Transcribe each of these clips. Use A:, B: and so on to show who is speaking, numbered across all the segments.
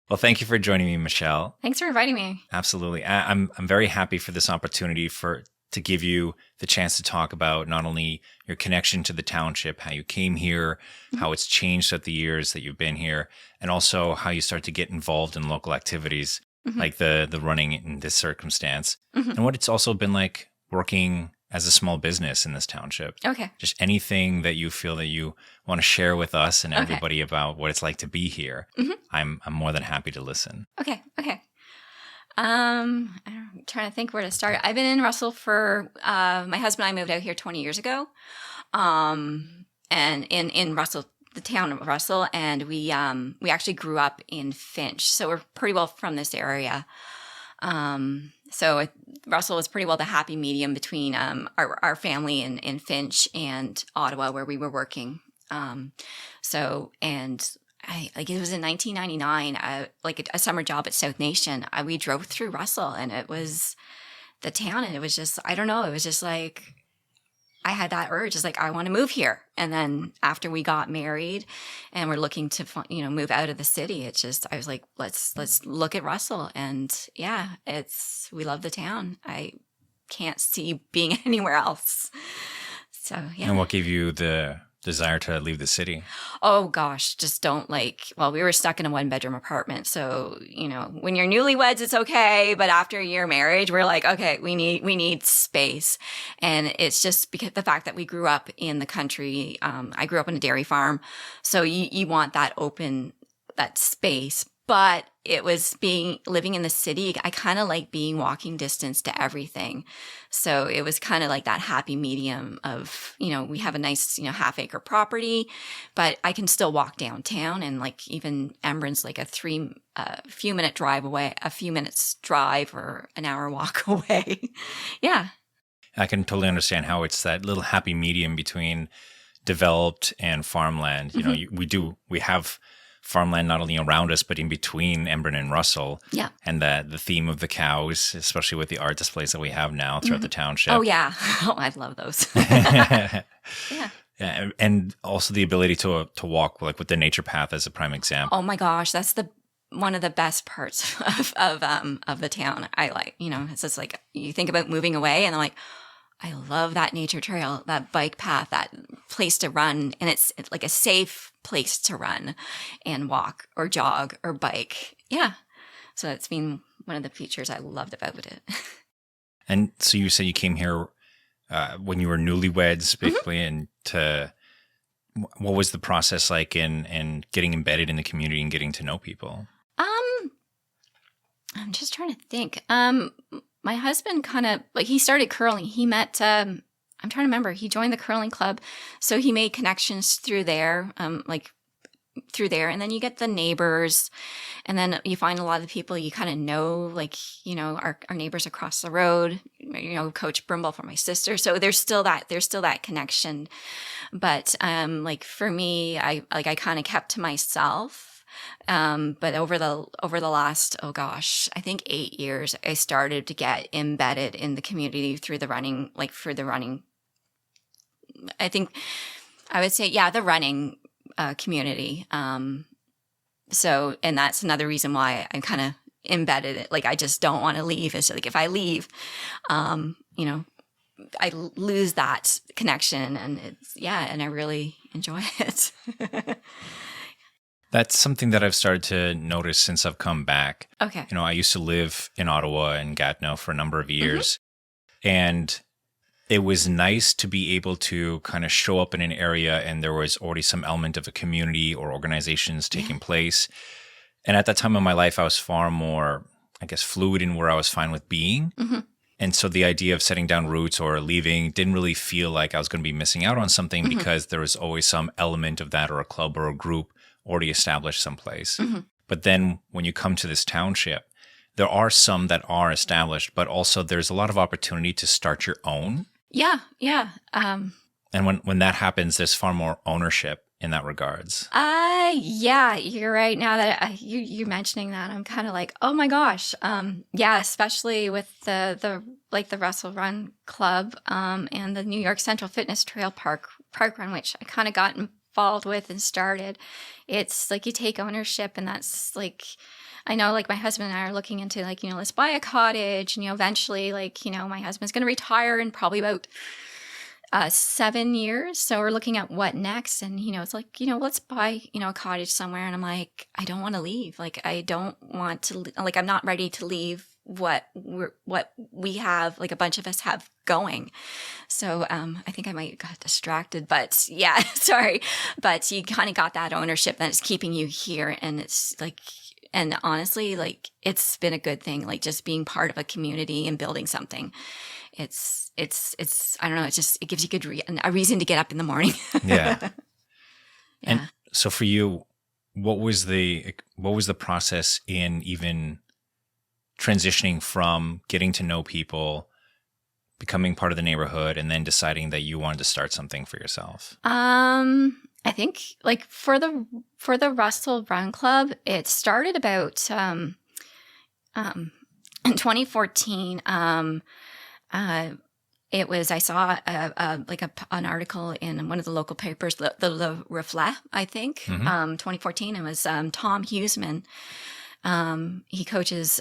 A: Well, thank you for joining me, Michelle.
B: Thanks for inviting me.
A: Absolutely. I'm very happy for this opportunity to give you the chance to talk about not only your connection to the township, how you came here, how it's changed throughout the years that you've been here, and also how you start to get involved in local activities like the running in this circumstance, and what it's also been like working as a small business in this township.
B: Okay.
A: Just anything that you feel that you want to share with us and everybody about what it's like to be here. I'm more than happy to listen.
B: Okay. I'm trying to think where to start. I've been in Russell for my husband and I moved out here 20 years ago, and in Russell, the town of Russell, and we actually grew up in Finch, so we're pretty well from this area. Russell was pretty well the happy medium between our family in Finch and Ottawa, where we were working. It was in 1999, like a summer job at South Nation. We drove through Russell, and it was the town, and it was just, I don't know, it was just like, I had that urge, just like, I want to move here. And then after we got married and we're looking to, move out of the city, I was like, let's look at Russell. And yeah, we love the town. I can't see being anywhere else. So, yeah.
A: And what gave you the desire to leave the city?
B: Oh gosh, just we were stuck in a 1-bedroom apartment. So, when you're newlyweds, it's okay. But after a year of marriage, we're like, okay, we need space. And it's just because the fact that we grew up in the country. I grew up on a dairy farm. So you want that space. But it was living in the city. I kind of like being walking distance to everything. So it was kind of like that happy medium of, we have a nice, half-acre property, but I can still walk downtown, and like even Embrun's like a few minutes drive or an hour walk away. Yeah.
A: I can totally understand how it's that little happy medium between developed and farmland. We have farmland not only around us, but in between Embrun and Russell.
B: Yeah. And
A: the theme of the cows, especially with the art displays that we have now throughout the township.
B: Oh, yeah. Oh, I love those. Yeah.
A: Yeah. And also the ability to walk, like with the nature path as a prime example.
B: Oh my gosh, that's one of the best parts of the town. I like, it's just like, you think about moving away, and I'm like, I love that nature trail, that bike path, that place to run. And it's like a safe place to run and walk or jog or bike. Yeah. So it's been one of the features I loved about it.
A: And so you said you came here when you were newlyweds, basically, and what was the process like in getting embedded in the community and getting to know people?
B: I'm just trying to think. My husband kind of, he started curling. He met, I'm trying to remember, he joined the curling club. So he made connections through there, And then you get the neighbors, and then you find a lot of the people you kind of know, our neighbors across the road, Coach Brimble for my sister. So there's still that connection. But, for me, I kind of kept to myself. But over the last, I think 8 years, I started to get embedded in the community through the running, I think I would say, the running community. And that's another reason why I'm kind of embedded it. Like, I just don't want to leave. It's like, if I leave, I lose that connection, and and I really enjoy it.
A: That's something that I've started to notice since I've come back.
B: Okay.
A: I used to live in Ottawa and Gatineau for a number of years. And it was nice to be able to kind of show up in an area and there was already some element of a community or organizations taking place. And at that time of my life, I was far more, I guess, fluid in where I was fine with being. And so the idea of setting down roots or leaving didn't really feel like I was going to be missing out on something because there was always some element of that, or a club or a group already established someplace. But then when you come to this township, there are some that are established, but also there's a lot of opportunity to start your own.
B: Yeah.
A: And when that happens, there's far more ownership in that regards.
B: Yeah, you're right. Now that you're mentioning that, I'm kind of like, oh my gosh. Especially with the Russell Run Club, and the New York Central Fitness Trail Park Run, which I kind of got involved with and started, it's like you take ownership, and that's like, I know like my husband and I are looking into like, let's buy a cottage, and, eventually like, my husband's going to retire in probably about 7 years. So we're looking at what next. And, it's like, let's buy, a cottage somewhere. And I'm like, I don't want to leave. Like, I don't want to, like, I'm not ready to leave what we have, like a bunch of us have going. So I think I might got distracted, but yeah, sorry. But you kind of got that ownership that's keeping you here. And it's like, and honestly, like, it's been a good thing, like just being part of a community and building something. It's I don't know, it gives you a reason to get up in the morning.
A: Yeah.
B: Yeah.
A: And so for you, what was the process in even transitioning from getting to know people, becoming part of the neighborhood, and then deciding that you wanted to start something for yourself?
B: I think like for the Russell Run Club, it started about in 2014. It was, I saw an article in one of the local papers, the Le Reflet, I think, 2014. It was Tom Huseman. He coaches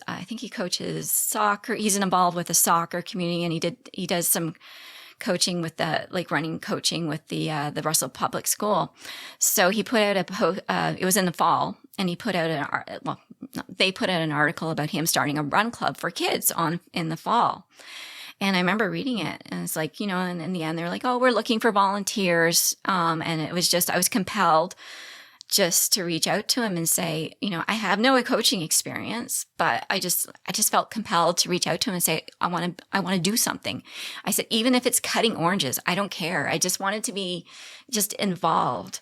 B: soccer. He's involved with the soccer community, and he does some coaching with running coaching with the Russell Public School. So he put out it was in the fall, and he put out they put out an article about him starting a run club for kids in the fall. And I remember reading it, and it's like, and in the end, they're like, oh, we're looking for volunteers. And it was just, I was compelled just to reach out to him and say, I have no coaching experience, but I just felt compelled to reach out to him and say, I want to do something. I said, even if it's cutting oranges, I don't care. I just wanted to be just involved.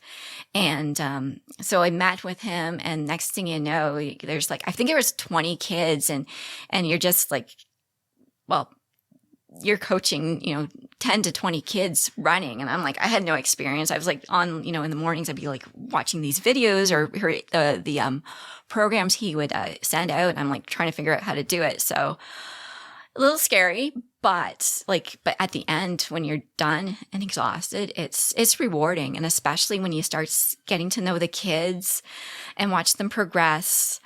B: And so I met with him, and next thing you know, there's like, I think there was 20 kids, and you're just like, well, you're coaching, 10 to 20 kids running. And I'm like, I had no experience. I was like on, in the mornings, I'd be like watching these videos or heard the programs he would send out. And I'm like trying to figure out how to do it. So a little scary, but at the end, when you're done and exhausted, it's rewarding. And especially when you start getting to know the kids and watch them progress.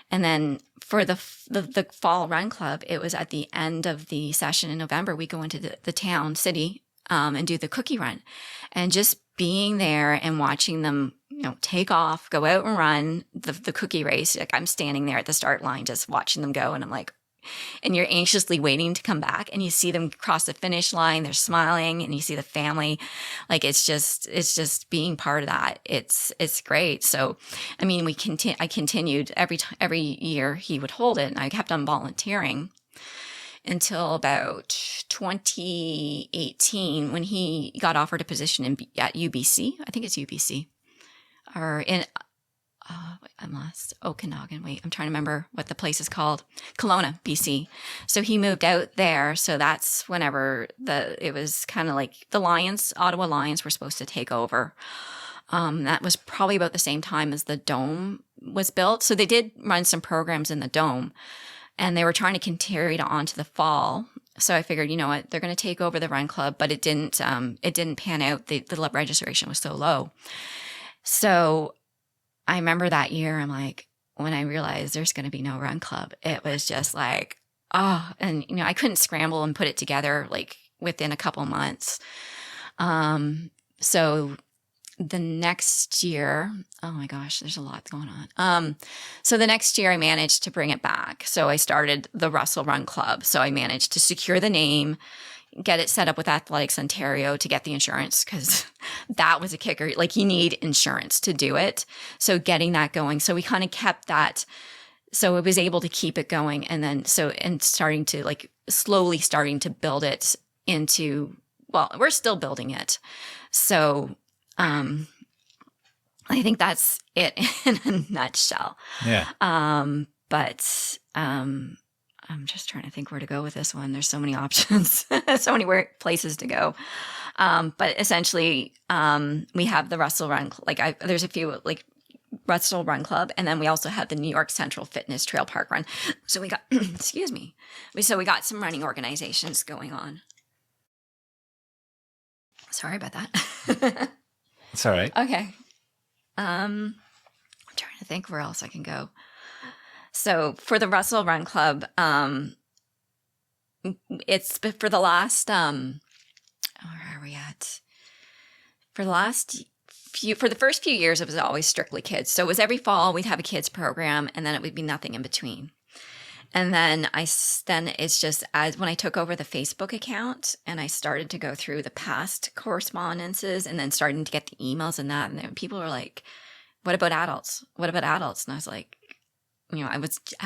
B: And then for the fall run club, it was at the end of the session in November, we go into the town city and do the cookie run. And just being there and watching them, take off, go out and run the cookie race. Like, I'm standing there at the start line, just watching them go. And I'm like, and you're anxiously waiting to come back, and you see them cross the finish line. They're smiling, and you see the family. Like, it's just being part of that. It's great. So, I mean, I continued every year he would hold it, and I kept on volunteering until about 2018 when he got offered a position at UBC. I think it's UBC or in. I'm lost. Okanagan. Wait, I'm trying to remember what the place is called. Kelowna, BC. So he moved out there. So that's whenever it was kind of like the Ottawa Lions were supposed to take over. That was probably about the same time as the Dome was built. So they did run some programs in the Dome, and they were trying to carry it on to the fall. So I figured, you know what, they're going to take over the run club, but it didn't pan out. The registration was so low. So I remember that year, I'm like, when I realized there's going to be no run club, it was just like, oh, and, I couldn't scramble and put it together like within a couple months. So the next year, oh my gosh, there's a lot going on. So the next year I managed to bring it back. So I started the Russell Run Club. So I managed to secure the name, get it set up with Athletics Ontario to get the insurance, because that was a kicker. Like, you need insurance to do it. So getting that going. So we kind of kept that. So it was able to keep it going. And then, starting to build it into, well, we're still building it. So, I think that's it in a nutshell. Yeah. I'm just trying to think where to go with this one. There's so many options, so many places to go. But essentially, we have the Russell Run. There's a few Russell Run Club, and then we also have the New York Central Fitness Trail Park Run. So we got, excuse me. So we got some running organizations going on. Sorry about that.
A: It's all right.
B: Okay. I'm trying to think where else I can go. So for the Russell Run Club, it's for the last, where are we at? For the first few years, it was always strictly kids. So it was every fall we'd have a kids program, and then it would be nothing in between. And then it's just as when I took over the Facebook account and I started to go through the past correspondences and then starting to get the emails and that, and then people were like, "What about adults? What about adults?" And I was like, I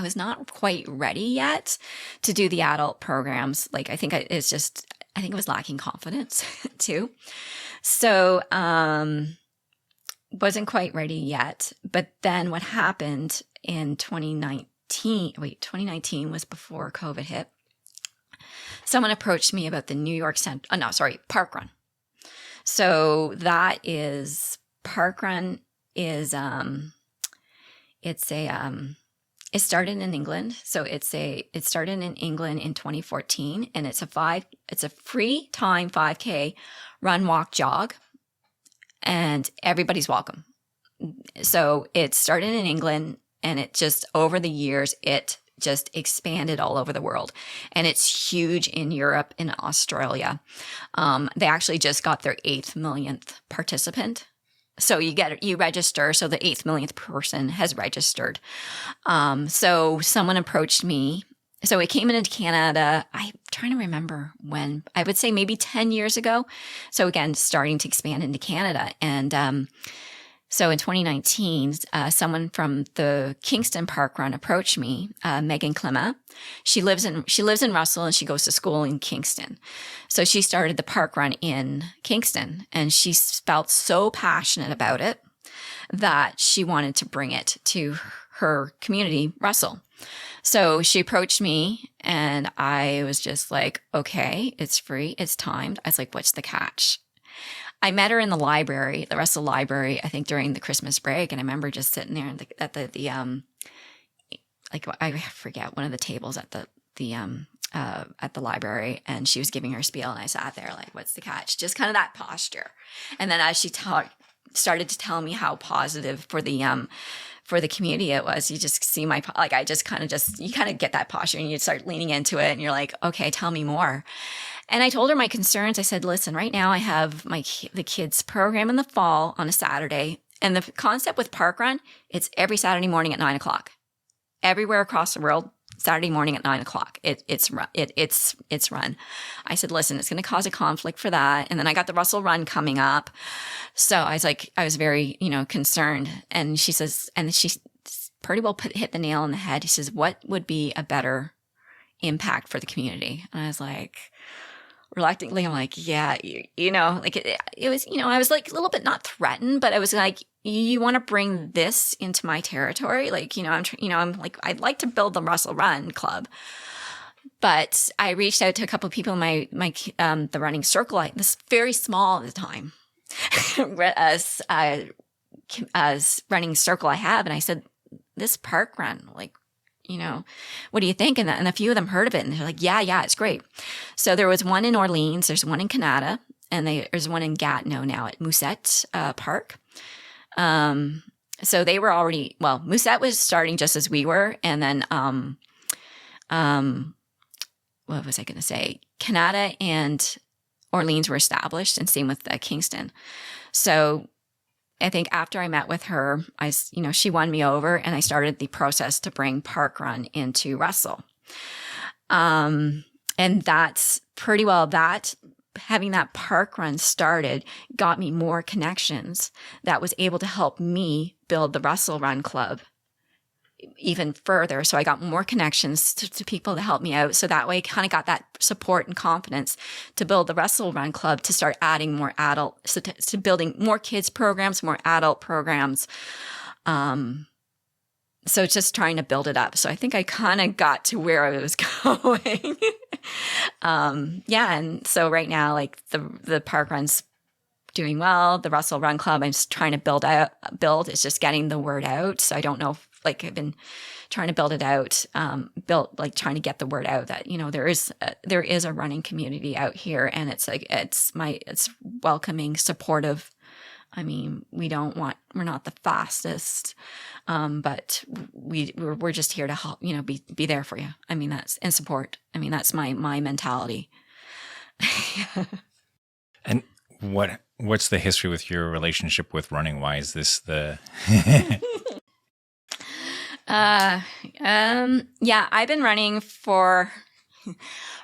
B: was not quite ready yet to do the adult programs. Like I think it was lacking confidence too. So wasn't quite ready yet. But then what happened in 2019 was before COVID hit. Someone approached me about the New York Park Run. So that is Park Run is it started in England. So it started in England in 2014, and it's a free time 5K run, walk, jog, and everybody's welcome. So it started in England, and it just over the years it just expanded all over the world, and it's huge in Europe and Australia. They actually just got their 8th millionth participant. So you register. So the 8th millionth person has registered. So someone approached me. So it came into Canada. I'm trying to remember when. I would say maybe 10 years ago. So again, starting to expand into Canada. And so in 2019, someone from the Kingston Park Run approached me, Megan Clement. She lives in Russell, and she goes to school in Kingston. So she started the park run in Kingston, and she felt so passionate about it that she wanted to bring it to her community, Russell. So she approached me, and I was just like, okay, it's free, it's timed. I was like, what's the catch? I met her in the library, the Russell Library, I think during the Christmas break. And I remember just sitting there at I forget, one of the tables at the library, and she was giving her spiel, and I sat there like, what's the catch? Just kind of that posture. And then as she started to tell me how positive for the community it was, you just see you kind of get that posture, and you start leaning into it, and you're like, okay, tell me more. And I told her my concerns. I said, listen, right now I have the kids program in the fall on a Saturday. And the concept with Park Run, it's every Saturday morning at 9:00. Everywhere across the world, Saturday morning at 9:00. It's run. I said, listen, it's going to cause a conflict for that. And then I got the Russell Run coming up. So I was very, concerned. And she says, and she pretty well hit the nail on the head. He says, what would be a better impact for the community? And I was like, reluctantly, I'm like, yeah, it was, I was like a little bit not threatened, but I was like, you want to bring this into my territory? Like, I'm like, I'd like to build the Russell Run Club. But I reached out to a couple of people in the running circle. This very small at the time, as running circle I have. And I said, this park run, like, what do you think? And a few of them heard of it, and they're like, yeah, it's great. So there was one in Orleans, there's one in Canada, and there's one in Gatineau now at Musette Park. So they were Musette was starting just as we were. And then, what was I going to say? Canada and Orleans were established, and same with Kingston. So I think after I met with her, she won me over, and I started the process to bring Park Run into Russell. And that's pretty well having that Park Run started got me more connections that was able to help me build the Russell Run Club even further. So I got more connections to people to help me out. So that way I kind of got that support and confidence to build the Russell Run Club, to start adding more to building more kids programs, more adult programs. So just trying to build it up. So I think I kind of got to where I was going. And so right now, like the park run's doing well. The Russell Run Club, I'm just trying to build. It's just getting the word out. So I don't know if, I've been trying to build it out, trying to get the word out that, there is a running community out here, and it's welcoming, supportive, I mean, we're not the fastest, but we're just here to help, be there for you. I mean, and support. I mean, that's my mentality.
A: And what's the history with your relationship with running? Why is this the?
B: Yeah, I've been running for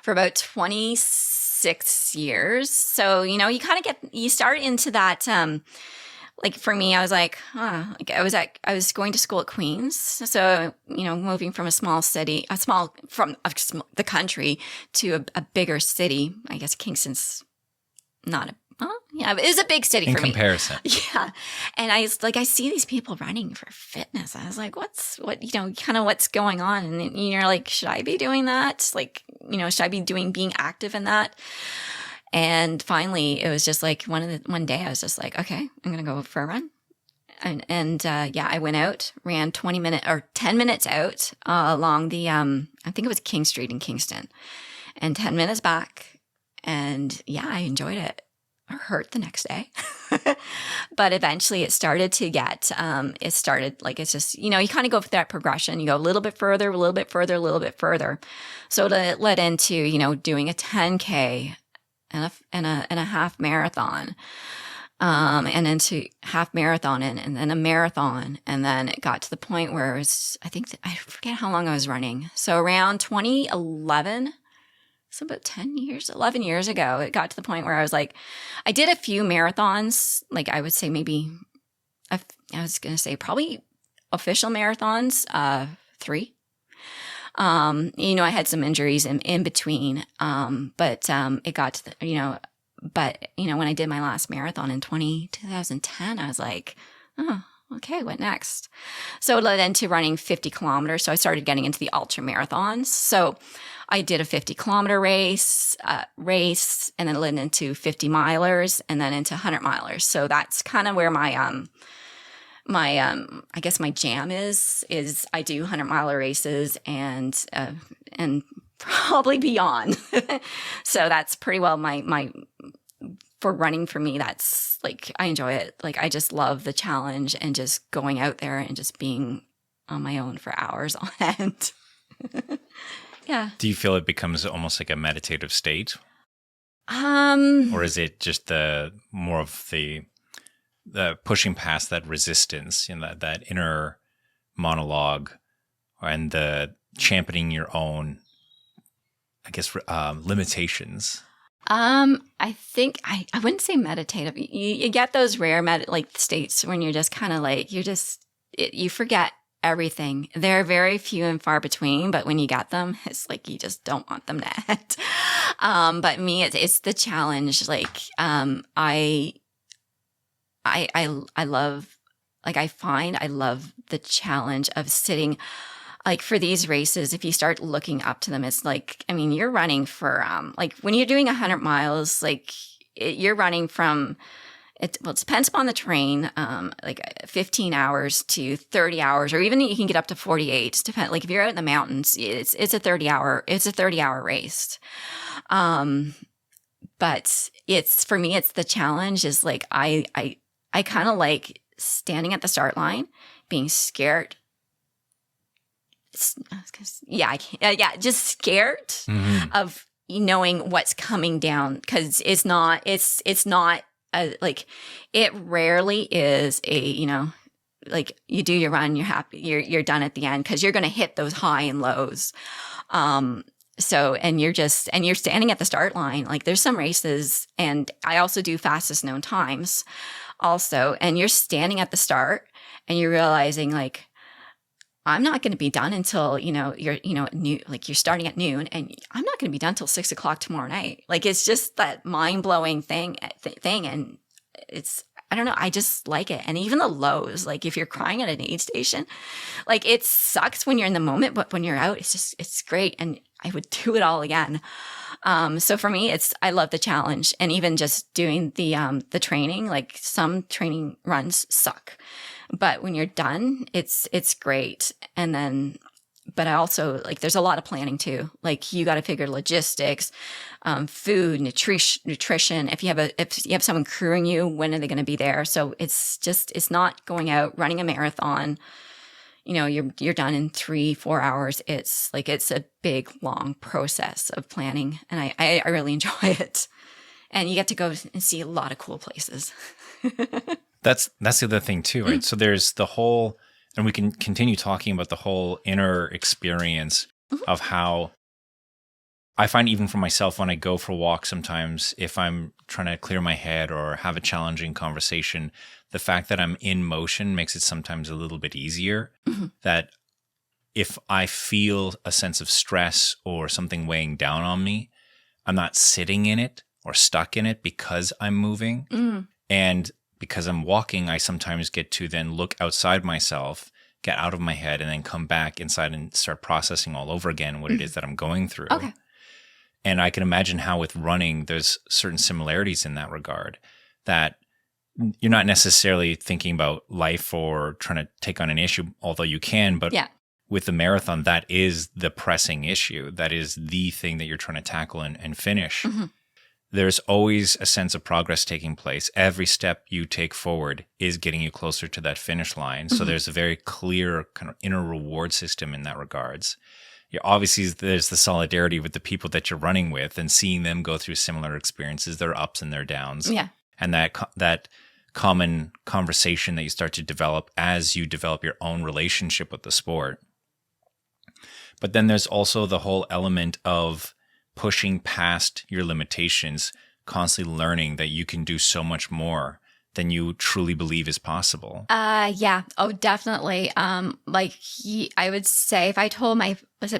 B: about 26 years. So, you kind of you start into that, like for me, I was like, I was going to school at Queen's. So, moving from from the country to a bigger city, I guess Kingston's not a, well, yeah, it is a big city for me.
A: In comparison.
B: Yeah. And I see these people running for fitness. I was like, what's going on? And you're like, should I be doing that? Like, should I be being active in that? And finally it was just like one day I was just like, okay, I'm going to go for a run. And I went out, ran 10 minutes out along the, I think it was King Street in Kingston, and 10 minutes back. And yeah, I enjoyed it. I hurt the next day. But eventually it started to get, it's just, you kind of go through that progression. You go a little bit further, a little bit further, a little bit further. So it led into, doing a 10K and a half marathon. And into half marathon and then a marathon. And then it got to the point where it was, I forget how long I was running. So around 2011, so about 11 years ago, it got to the point where I was like, I did a few marathons. Like I would say maybe, I was going to say probably official marathons, 3. I had some injuries in between. But it got to when I did my last marathon in 2010, I was like, oh, okay, what next? So it led into running 50 kilometers. So I started getting into the ultra marathons. So I did a 50-kilometer race, and then it led into 50 milers and then into 100 milers. So that's kind of where my I guess my jam is I do 100-miler races and probably beyond. So that's pretty well my for running for me. That's like, I enjoy it. Like, I just love the challenge and just going out there and just being on my own for hours on end. Yeah.
A: Do you feel it becomes almost like a meditative state? Or is it just more of the pushing past that resistance, that inner monologue, and the championing your own, I guess, limitations?
B: I think I wouldn't say meditative. You get those rare states when you're just kind of like, you forget everything. They're very few and far between, but when you get them, it's like you just don't want them to end. But me, it's the challenge. Like, I love, like, I love the challenge of sitting. Like, for these races, if you start looking up to them, it's like, I mean, you're running for, like, when you're doing 100 miles, like, you're running from, it depends upon the terrain, like 15 hours to 30 hours, or even you can get up to 48. Depend, like, if you're out in the mountains, it's a 30-hour race. But for me, it's the challenge is like, I kind of like standing at the start line, being scared. Just scared of knowing what's coming down, because it's not like, it rarely is like, you do your run, you're happy, you're done at the end, because you're going to hit those high and lows. So, and you're standing at the start line. Like, there's some races, and I also do fastest known times also, and you're standing at the start and you're realizing, like, I'm not going to be done until, you're starting at noon, and I'm not going to be done till 6:00 tomorrow night. Like, it's just that mind blowing thing. And I don't know. I just like it. And even the lows, like, if you're crying at an aid station, like, it sucks when you're in the moment, but when you're out, it's great. And I would do it all again. So for me, I love the challenge, and even just doing the training, like, some training runs suck, but when you're done, it's great. And then, but I also like, there's a lot of planning too. Like you got to figure logistics, food, nutrition. If you have someone crewing you, when are they going to be there? So it's not going out running a marathon. You're done in 3-4 hours. It's a big, long process of planning. And I really enjoy it. And you get to go and see a lot of cool places.
A: That's the other thing too, right? So there's the whole, and we can continue talking about the whole inner experience of how I find, even for myself, when I go for walks, sometimes if I'm trying to clear my head or have a challenging conversation, the fact that I'm in motion makes it sometimes a little bit easier. That if I feel a sense of stress or something weighing down on me, I'm not sitting in it or stuck in it because I'm moving. And because I'm walking, I sometimes get to then look outside myself, get out of my head, and then come back inside and start processing all over again what it is that I'm going through.
B: Okay.
A: And I can imagine how with running, there's certain similarities in that regard, that you're not necessarily thinking about life or trying to take on an issue, although you can, but with the marathon, that is the pressing issue. That is the thing that you're trying to tackle and finish. There's always a sense of progress taking place. Every step you take forward is getting you closer to that finish line. So there's a very clear kind of inner reward system in that regards. Obviously, there's the solidarity with the people that you're running with and seeing them go through similar experiences, their ups and their downs.
B: Yeah.
A: And that common conversation that you start to develop as you develop your own relationship with the sport. But then there's also the whole element of pushing past your limitations, constantly learning that you can do so much more than you truly believe is possible.
B: Yeah. Oh, definitely. I would say if I told my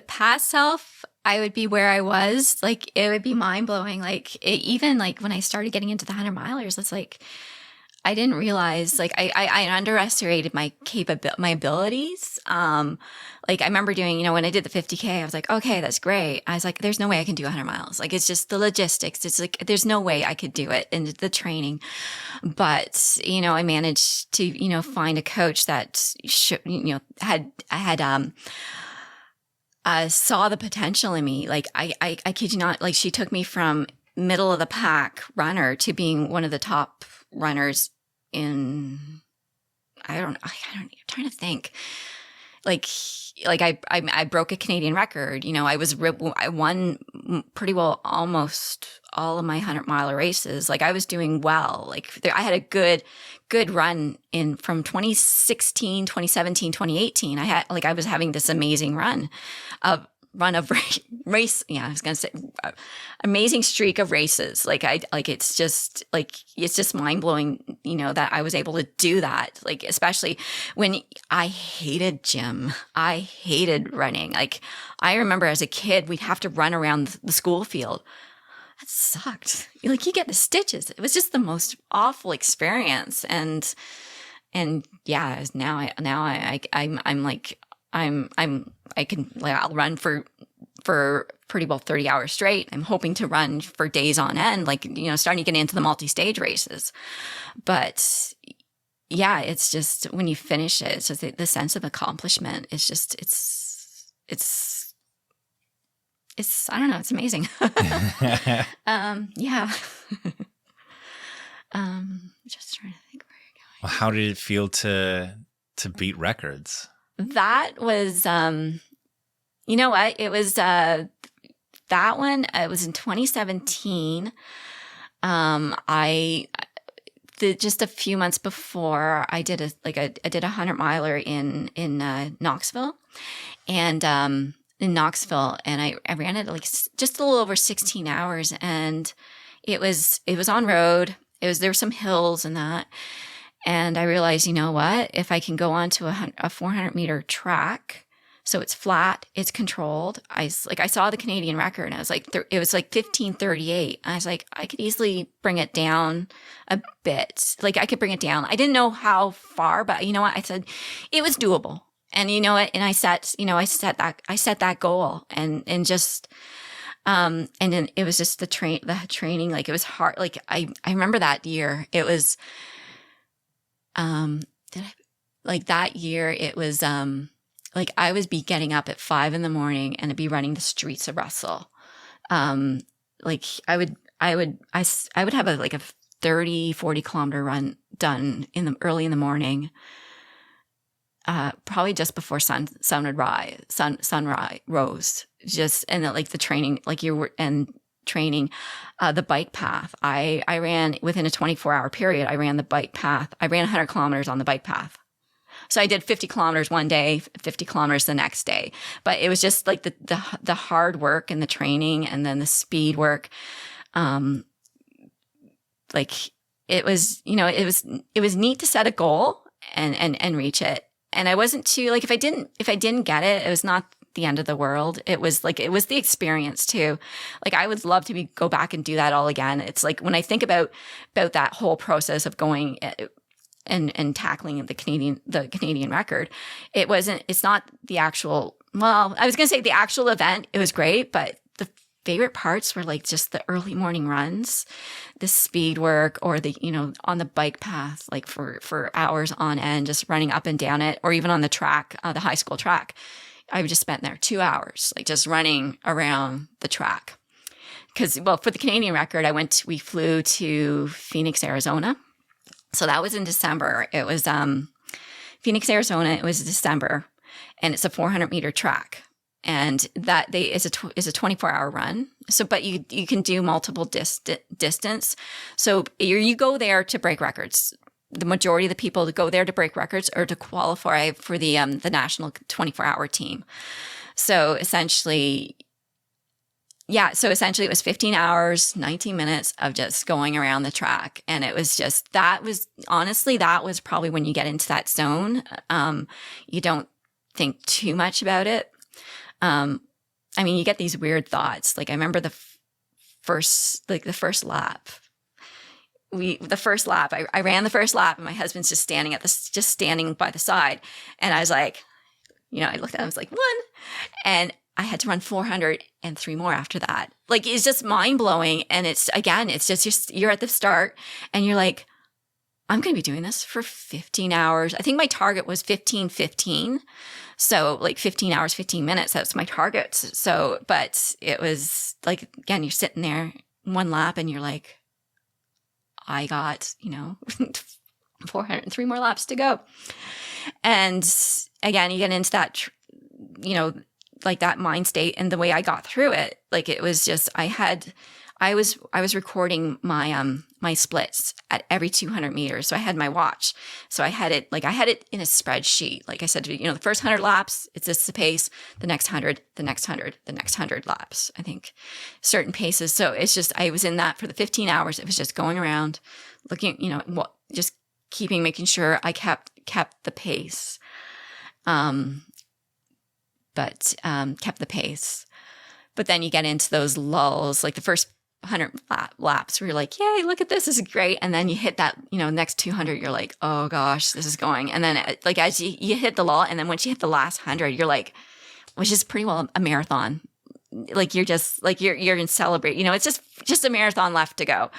B: past self I would be where I was, like it would be mind blowing. Even when I started getting into the 100-milers, it's like I didn't realize, I underestimated my abilities. I remember doing, when I did the 50K, I was like, okay, that's great. I was like, there's no way I can do 100 miles. It's just the logistics. It's like, there's no way I could do it in the training. But, I managed to, find a coach that, saw the potential in me. I kid you not, she took me from middle of the pack runner to being one of the top runners in, I'm trying to think. I broke a Canadian record. I won pretty well almost all of my 100-mile races. I was doing well. I had a good run from 2016, 2017, 2018. I was having this amazing run of race. Yeah, I was going to say amazing streak of races. It's just mind blowing, that I was able to do that. Especially when I hated gym, I hated running. I remember as a kid, we'd have to run around the school field. That sucked. You get the stitches. It was just the most awful experience. And yeah, I'll run for pretty well 30 hours straight. I'm hoping to run for days on end, starting to get into the multi-stage races. But yeah, it's just when you finish it, it's just the sense of accomplishment. It's just, it's I don't know. It's amazing. Yeah. Just trying to think where you're going.
A: Well, how did it feel to beat records?
B: That was, you know what? It was, that one, it was in 2017. Just a few months before I did a 100-miler in Knoxville and I ran it just a little over 16 hours, and it was on road. There were some hills and that. And I realized, you know what? If I can go onto a 400-meter track, so it's flat, it's controlled. I saw the Canadian record, and I was like, it was 15:38. I was like, I could easily bring it down a bit. I could bring it down. I didn't know how far, but you know what? I said it was doable. And you know what? And I set that goal, and just. And then it was just the training. It was hard. I remember that year. It was. That year it was like I would be getting up at 5 a.m. and I'd be running the streets of Russell. Like I would have a 30-40 kilometer run done early in the morning. Probably just before sunrise rose. Just, and like the training, like you were, and training, the bike path. I ran within a 24-hour period. I ran the bike path. I ran 100 kilometers on the bike path. So I did 50 kilometers one day, 50 kilometers the next day. But it was just like the hard work and the training, and then the speed work. Like it was, it was neat to set a goal and reach it. And I wasn't too, like, if I didn't get it, it was not the end of the world. It was the experience too. Like I would love to go back and do that all again. It's like when I think about that whole process of going and tackling the Canadian record, it's not the actual, well, I was going to say the actual event. It was great, but the favorite parts were like just the early morning runs, the speed work, or the, on the bike path, like for hours on end, just running up and down it, or even on the track, the high school track. I just spent there 2 hours, like just running around the track. Because, well, for the Canadian record, we flew to Phoenix, Arizona. So that was in December. It was Phoenix, Arizona. It was December, and it's a 400-meter track. And that is a 24-hour run. So, but you can do multiple distance. So you go there to break records. The majority of the people that go there to break records or to qualify for the national 24-hour team. So essentially, it was 15 hours, 19 minutes of just going around the track. And it was just, that was probably when you get into that zone. You don't think too much about it. I mean, you get these weird thoughts. Like I remember the first lap. I ran the first lap, and my husband's just standing by the side. And I was like, I looked at him, I was like, 1. And I had to run 403 more after that. Like, it's just mind blowing. And it's just, you're at the start and you're like, I'm going to be doing this for 15 hours. I think my target was 15:15. So like 15 hours, 15 minutes, that's my target. So, but it was like, again, you're sitting there 1 lap and you're like, I got, 403 more laps to go. And again, you get into that, like that mind state, and the way I got through it, like it was just, I was recording my splits at every 200 meters. So I had my watch. So I had it in a spreadsheet. Like I said, the first 100 laps, it's this pace, the next 100, the next 100, the next 100 laps, I think certain paces. So it's just, I was in that for the 15 hours. It was just going around looking, just making sure I kept the pace. Kept the pace. But then you get into those lulls, like the first 100 laps where you're like, yay, look at this is great. And then you hit that, next 200, you're like, oh gosh, this is going. And then like as you hit the lull, and then once you hit the last 100, you're like, which is pretty well a marathon. Like you're just like, you're in celebrate, it's just a marathon left to go.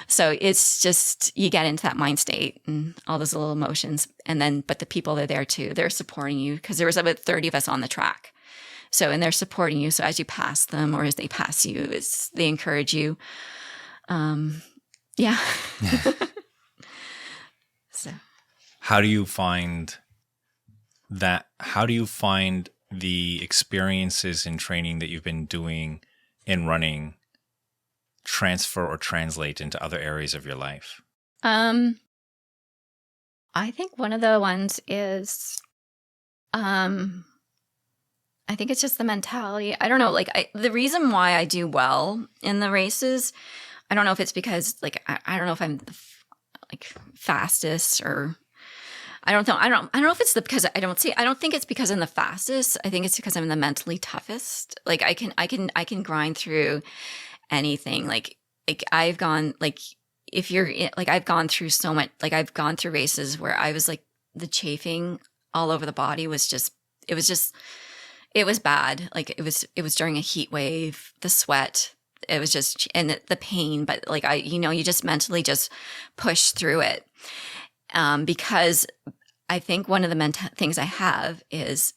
B: So it's just, you get into that mind state and all those little emotions. And then, but the people that are there too, they're supporting you, because there was about 30 of us on the track. So, and they're supporting you. So as you pass them, or as they pass you, they encourage you. Yeah. So
A: how do you find that? How do you find the experiences in training that you've been doing in running transfer or translate into other areas of your life?
B: I think one of the ones is, I think it's just the mentality. I don't know. Like the reason why I do well in the races, I don't know if it's because like, I don't know if I'm like fastest, or I don't know. I don't know if it's because I don't think it's because I'm the fastest. I think it's because I'm the mentally toughest. Like I can grind through anything. Like I've gone, like if you're like, I've gone through so much, like I've gone through races where I was like, the chafing all over the body was just, it was bad. Like it was during a heat wave, the sweat, it was just, and the pain, but like you just mentally just push through it. Because I think one of the things I have is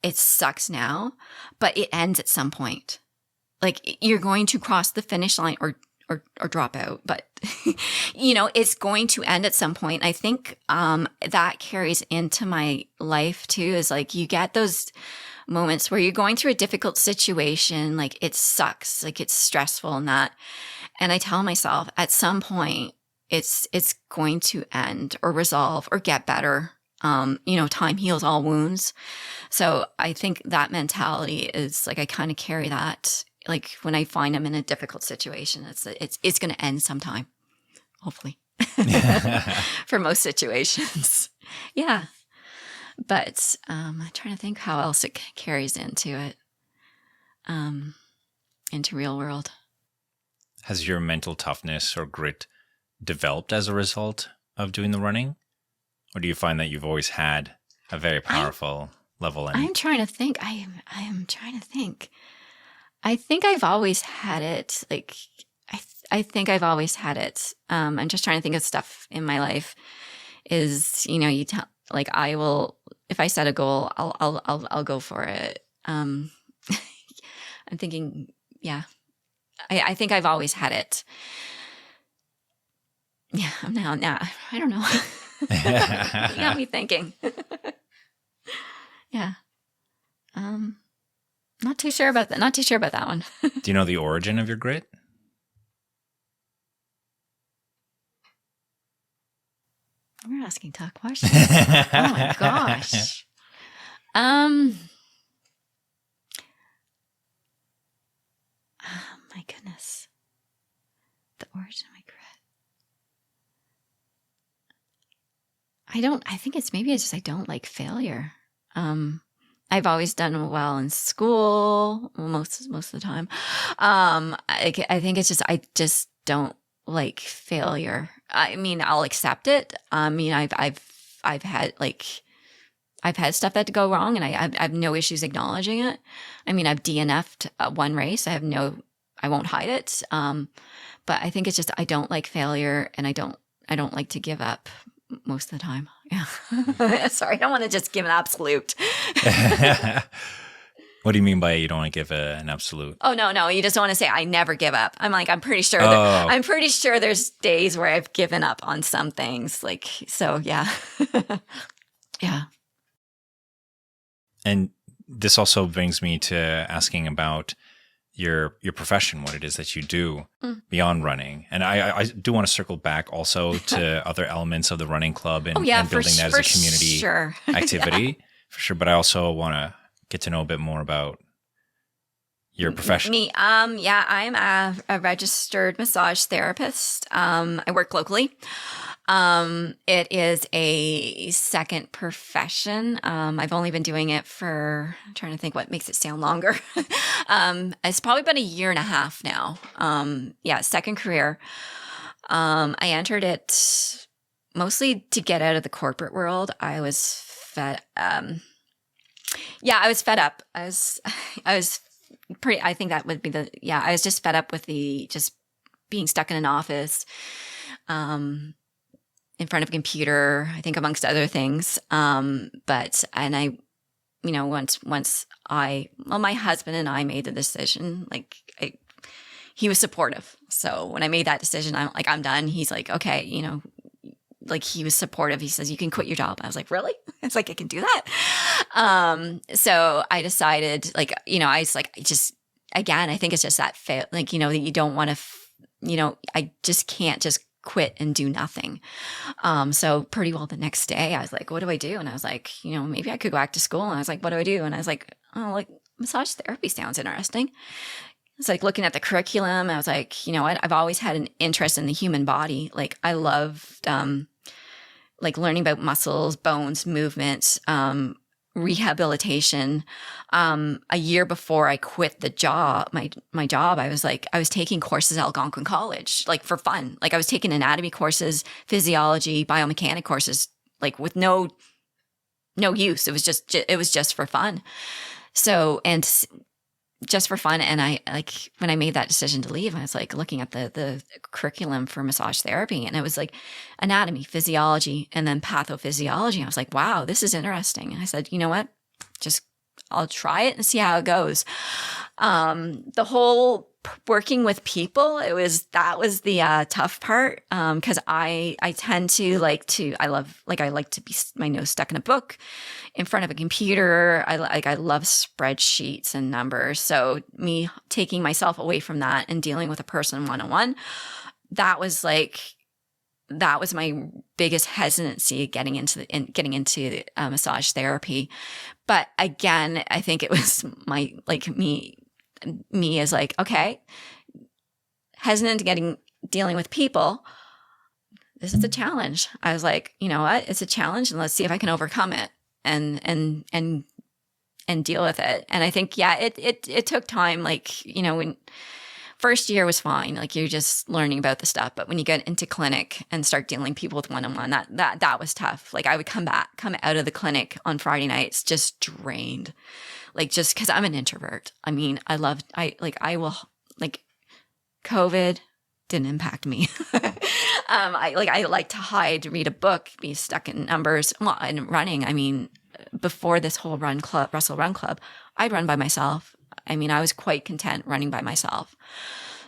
B: it sucks now, but it ends at some point. Like you're going to cross the finish line or drop out, but it's going to end at some point. I think that carries into my life too, is like you get those moments where you're going through a difficult situation, like it sucks, like it's stressful and that. And I tell myself at some point it's going to end or resolve or get better. Time heals all wounds. So I think that mentality is like, I kind of carry that. Like when I find I'm in a difficult situation, it's going to end sometime, hopefully, for most situations. Yeah. But I'm trying to think how else it carries into it, into real world.
A: Has your mental toughness or grit developed as a result of doing the running? Or do you find that you've always had a very powerful level in?
B: I'm trying to think. I am trying to think. I think I've always had it. Like, I think I've always had it. I'm just trying to think of stuff in my life. Is you tell, like, I will, if I set a goal, I'll go for it. I'm thinking, yeah. I think I've always had it. Yeah. Now I don't know. You got me thinking. Yeah. Not too sure about that. Not too sure about that one.
A: Do you know the origin of your grit?
B: We're asking tough questions. Oh my gosh. Oh my goodness. The origin of my grit. I think it's I don't like failure. I've always done well in school, most of the time. I think it's I just don't like failure. I mean, I'll accept it. I mean, I've had I've had stuff that go wrong, and I have no issues acknowledging it. I mean, I've DNF'd one race. I won't hide it. But I think it's just I don't like failure, and I don't like to give up most of the time. Yeah. Sorry, I don't want to just give an absolute.
A: What do you mean by you don't want to give an absolute?
B: Oh, no. You just want to say, I never give up. I'm pretty sure I'm pretty sure there's days where I've given up on some things. Like, so yeah. Yeah.
A: And this also brings me to asking about your profession, what it is that you do beyond running. And I do want to circle back also to other elements of the running club and building that as a community activity. Yeah. For sure. But I also want to get to know a bit more about your profession.
B: Me, I'm a registered massage therapist. I work locally. It is a second profession. I've only been doing it for, I'm trying to think what makes it sound longer. It's probably been a year and a half now. Second career. I entered it mostly to get out of the corporate world. I was fed up. I was pretty, I think that would be I was just fed up with just being stuck in an office, in front of a computer, I think amongst other things. Once my husband and I made the decision, he was supportive. So when I made that decision, I'm done. He's like, okay, he was supportive. He says, you can quit your job. I was like, really? It's like, I can do that. So I decided, I think it's just that fail, that you don't want to, I just can't just quit and do nothing. So pretty well the next day I was like, what do I do? And I was like, maybe I could go back to school. And I was like, what do I do? And I was like, massage therapy sounds interesting. It's like looking at the curriculum. I was like, I've always had an interest in the human body. Like I loved, learning about muscles, bones, movement, rehabilitation. A year before I quit the job, my job, I was taking courses at Algonquin College, for fun. I was taking anatomy courses, physiology, biomechanic courses, with no use. It was just for fun. So, and just for fun. And I when I made that decision to leave, I was looking at the curriculum for massage therapy, and it was anatomy, physiology, and then pathophysiology. I was like, wow, this is interesting. And I said, you know what? I'll try it and see how it goes. The whole working with people, that was the tough part. Cause I tend to like to be my nose stuck in a book in front of a computer. I love spreadsheets and numbers. So me taking myself away from that and dealing with a person one-on-one, that was my biggest hesitancy getting into massage therapy. But again, I think it was me is like, okay, hesitant to dealing with people. This is a challenge. I was like, you know what? It's a challenge, and let's see if I can overcome it and deal with it. And I think, yeah, it took time. Like, you know, when first year was fine. Like, you're just learning about the stuff. But when you get into clinic and start dealing people with one-on-one, that was tough. Like, I would come out of the clinic on Friday nights just drained. Like, just because I'm an introvert. I mean, COVID didn't impact me. I like to hide, read a book, be stuck in numbers. Well, and running, I mean, before this whole Russell Run Club, I'd run by myself. I mean, I was quite content running by myself.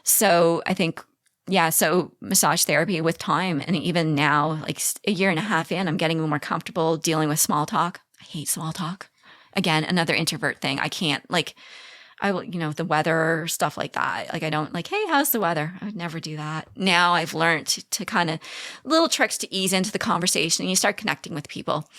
B: So I think, yeah, so massage therapy with time, and even now, like a year and a half in, I'm getting more comfortable dealing with small talk. I hate small talk. Again, another introvert thing. I can't, like, I will, you know, the weather, stuff like that. Like, I don't like, hey, how's the weather? I would never do that. Now I've learned to kind of little tricks to ease into the conversation, and you start connecting with people.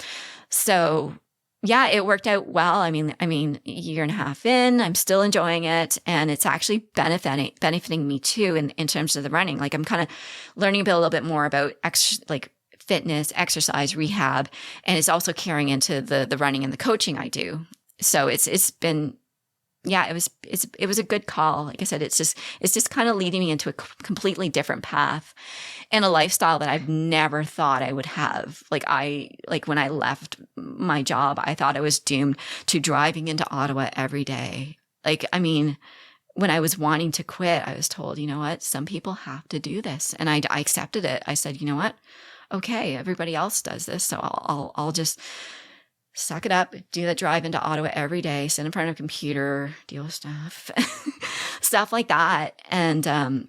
B: So yeah, it worked out well. I mean, a year and a half in, I'm still enjoying it, and it's actually benefiting me too in terms of the running. Like, I'm kind of learning a little bit more about fitness, exercise, rehab, and it's also carrying into the running and the coaching I do. So it's been, yeah, it was a good call. Like I said, it's just kind of leading me into a completely different path and a lifestyle that I've never thought I would have. Like, when I left my job, I thought I was doomed to driving into Ottawa every day. Like, I mean, when I was wanting to quit, I was told, you know what, some people have to do this. And I accepted it. I said, you know what? Okay, everybody else does this, so I'll just suck it up, do the drive into Ottawa every day, sit in front of a computer, deal with stuff, stuff like that, and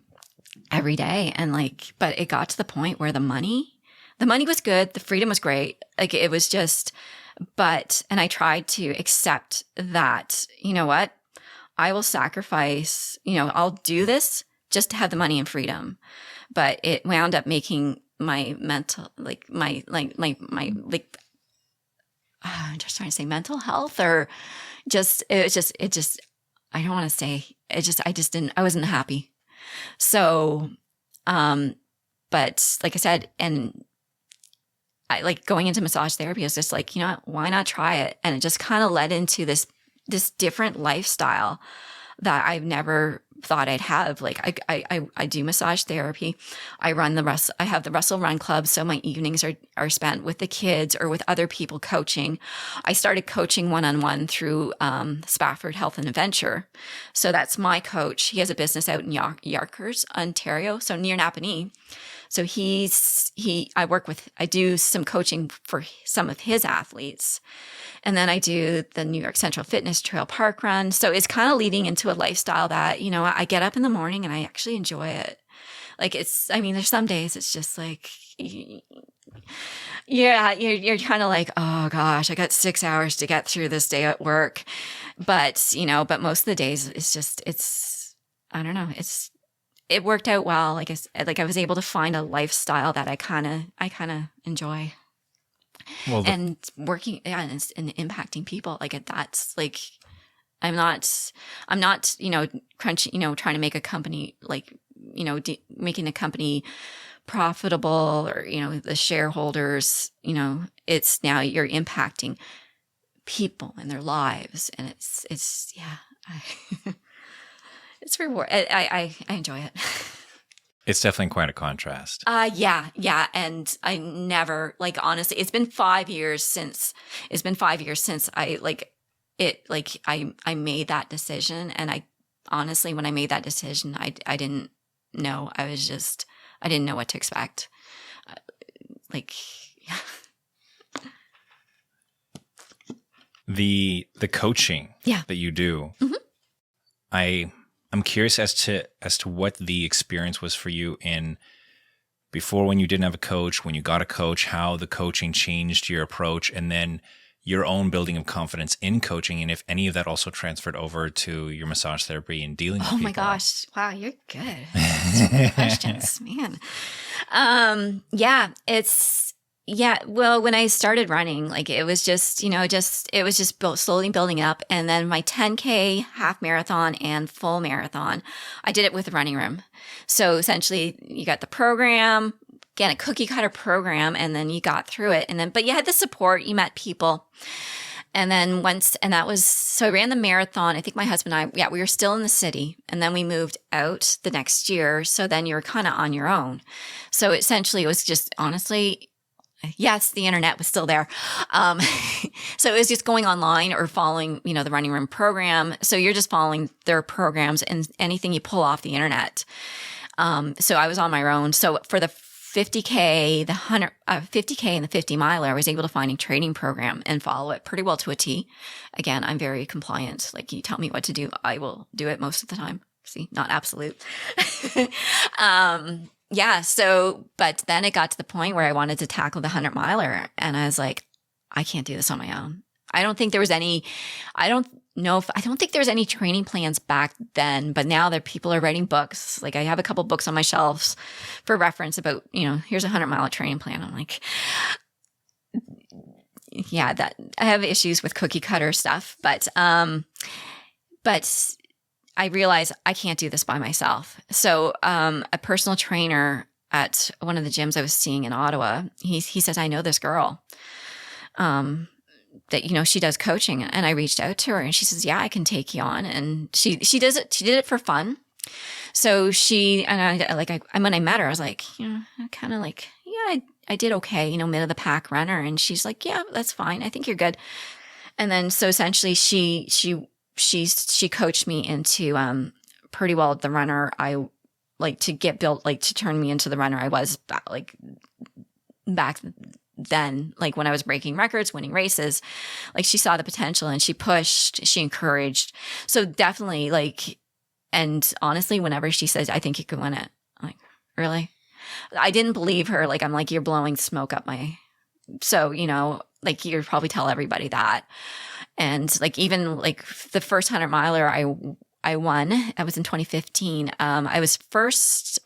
B: every day. And but it got to the point where the money was good, the freedom was great, like it was just, and I tried to accept that, you know what, I will sacrifice, you know, I'll do this just to have the money and freedom, but it wound up making my mental, I'm just trying to say mental health, or it just, I don't want to say, I wasn't happy. So, but like I said, and I like going into massage therapy is just like, you know what, why not try it? And it just kind of led into this different lifestyle that I've never thought I'd have. Like, I do massage therapy. I have the Russell Run Club. So my evenings are spent with the kids or with other people coaching. I started coaching one-on-one through Spafford Health and Adventure. So that's my coach. He has a business out in Yonkers, Ontario, so near Napanee. So I do some coaching for some of his athletes. And then I do the New York Central Fitness Trail Park Run. So it's kind of leading into a lifestyle that, you know, I get up in the morning and I actually enjoy it. Like, there's some days it's just like, yeah, you're kind of like, oh gosh, I got 6 hours to get through this day at work. But, you know, most of the days I don't know, it worked out well. Like I was able to find a lifestyle that I kind of enjoy. Well, and working, yeah, and impacting people, like that's like, I'm not, you know, trying to make a company, like, you know, making a company profitable, or, you know, the shareholders, you know, it's now you're impacting people and their lives, and it's yeah, it's reward. I enjoy it.
A: It's definitely quite a contrast.
B: Yeah. And I never, like, honestly, it's been 5 years since I I made that decision. And I honestly, when I made that decision, I didn't know. I didn't know what to expect. Yeah.
A: The coaching that you do, I'm curious as to what the experience was for you in before, when you didn't have a coach, when you got a coach, how the coaching changed your approach, and then your own building of confidence in coaching, and if any of that also transferred over to your massage therapy and dealing with people.
B: Oh my gosh. Wow, you're good. Good questions, man. Well, when I started running, like it was just, slowly building up. And then my 10K, half marathon, and full marathon, I did it with the running room. So essentially you got the program, again, a cookie cutter program, and then you got through it. And then, but you had the support, you met people. And then so I ran the marathon. I think my husband and I, we were still in the city, and then we moved out the next year. So then you're kind of on your own. So essentially it was just, honestly, yes, the internet was still there. So it was just going online or following, the running room program. So you're just following their programs and anything you pull off the internet. So I was on my own. So for the 50K, the 50K and the 50 miler, I was able to find a training program and follow it pretty well to a T. Again, I'm very compliant. Like, you tell me what to do, I will do it most of the time. See, not absolute. But then it got to the point where I wanted to tackle the 100 miler, and I was like, I can't do this on my own. I don't think there was any training plans back then, but now that people are writing books, like I have a couple books on my shelves for reference about, here's a 100-mile training plan. I'm like, that I have issues with cookie cutter stuff, but I realized I can't do this by myself. So, a personal trainer at one of the gyms I was seeing in Ottawa, he says, I know this girl, that, she does coaching. And I reached out to her, and she says, yeah, I can take you on. And she does it. She did it for fun. So when I met her, I was like, kind of like, yeah, I did okay, mid of the pack runner. And she's like, yeah, that's fine. I think you're good. And then, so essentially she coached me into, pretty well the runner I like to get built, like to turn me into the runner I was back then, like when I was breaking records, winning races. Like, she saw the potential, and she pushed, she encouraged. So definitely, like, and honestly, whenever she says, I think you could win it, I'm like, really? I didn't believe her. Like, I'm like, you're blowing smoke up my, so, like, you'd probably tell everybody that. And like, even like the first 100 miler I won, I was in 2015. I was first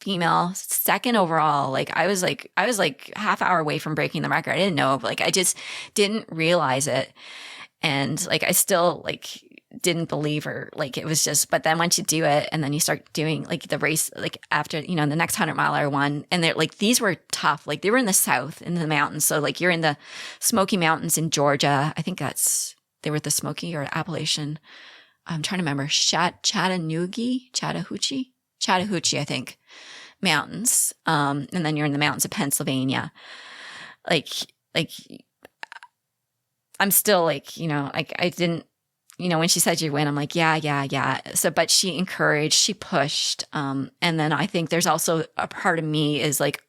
B: female, second overall. Like, I was like half hour away from breaking the record. I didn't know, like, I just didn't realize it. And like, I still like didn't believe her. Like, it was just, but then once you do it, and then you start doing like the race, like after, the next 100 miler I won, and they're like, these were tough. Like, they were in the South, in the mountains. So like, you're in the Smoky Mountains in Georgia. I think they were the Smoky or Appalachian. I'm trying to remember, Chattahoochee, I think, mountains. And then you're in the mountains of Pennsylvania. Like I'm still like, like, I didn't, when she said you win, I'm like, yeah. So, but she encouraged, she pushed. And then I think there's also a part of me is like,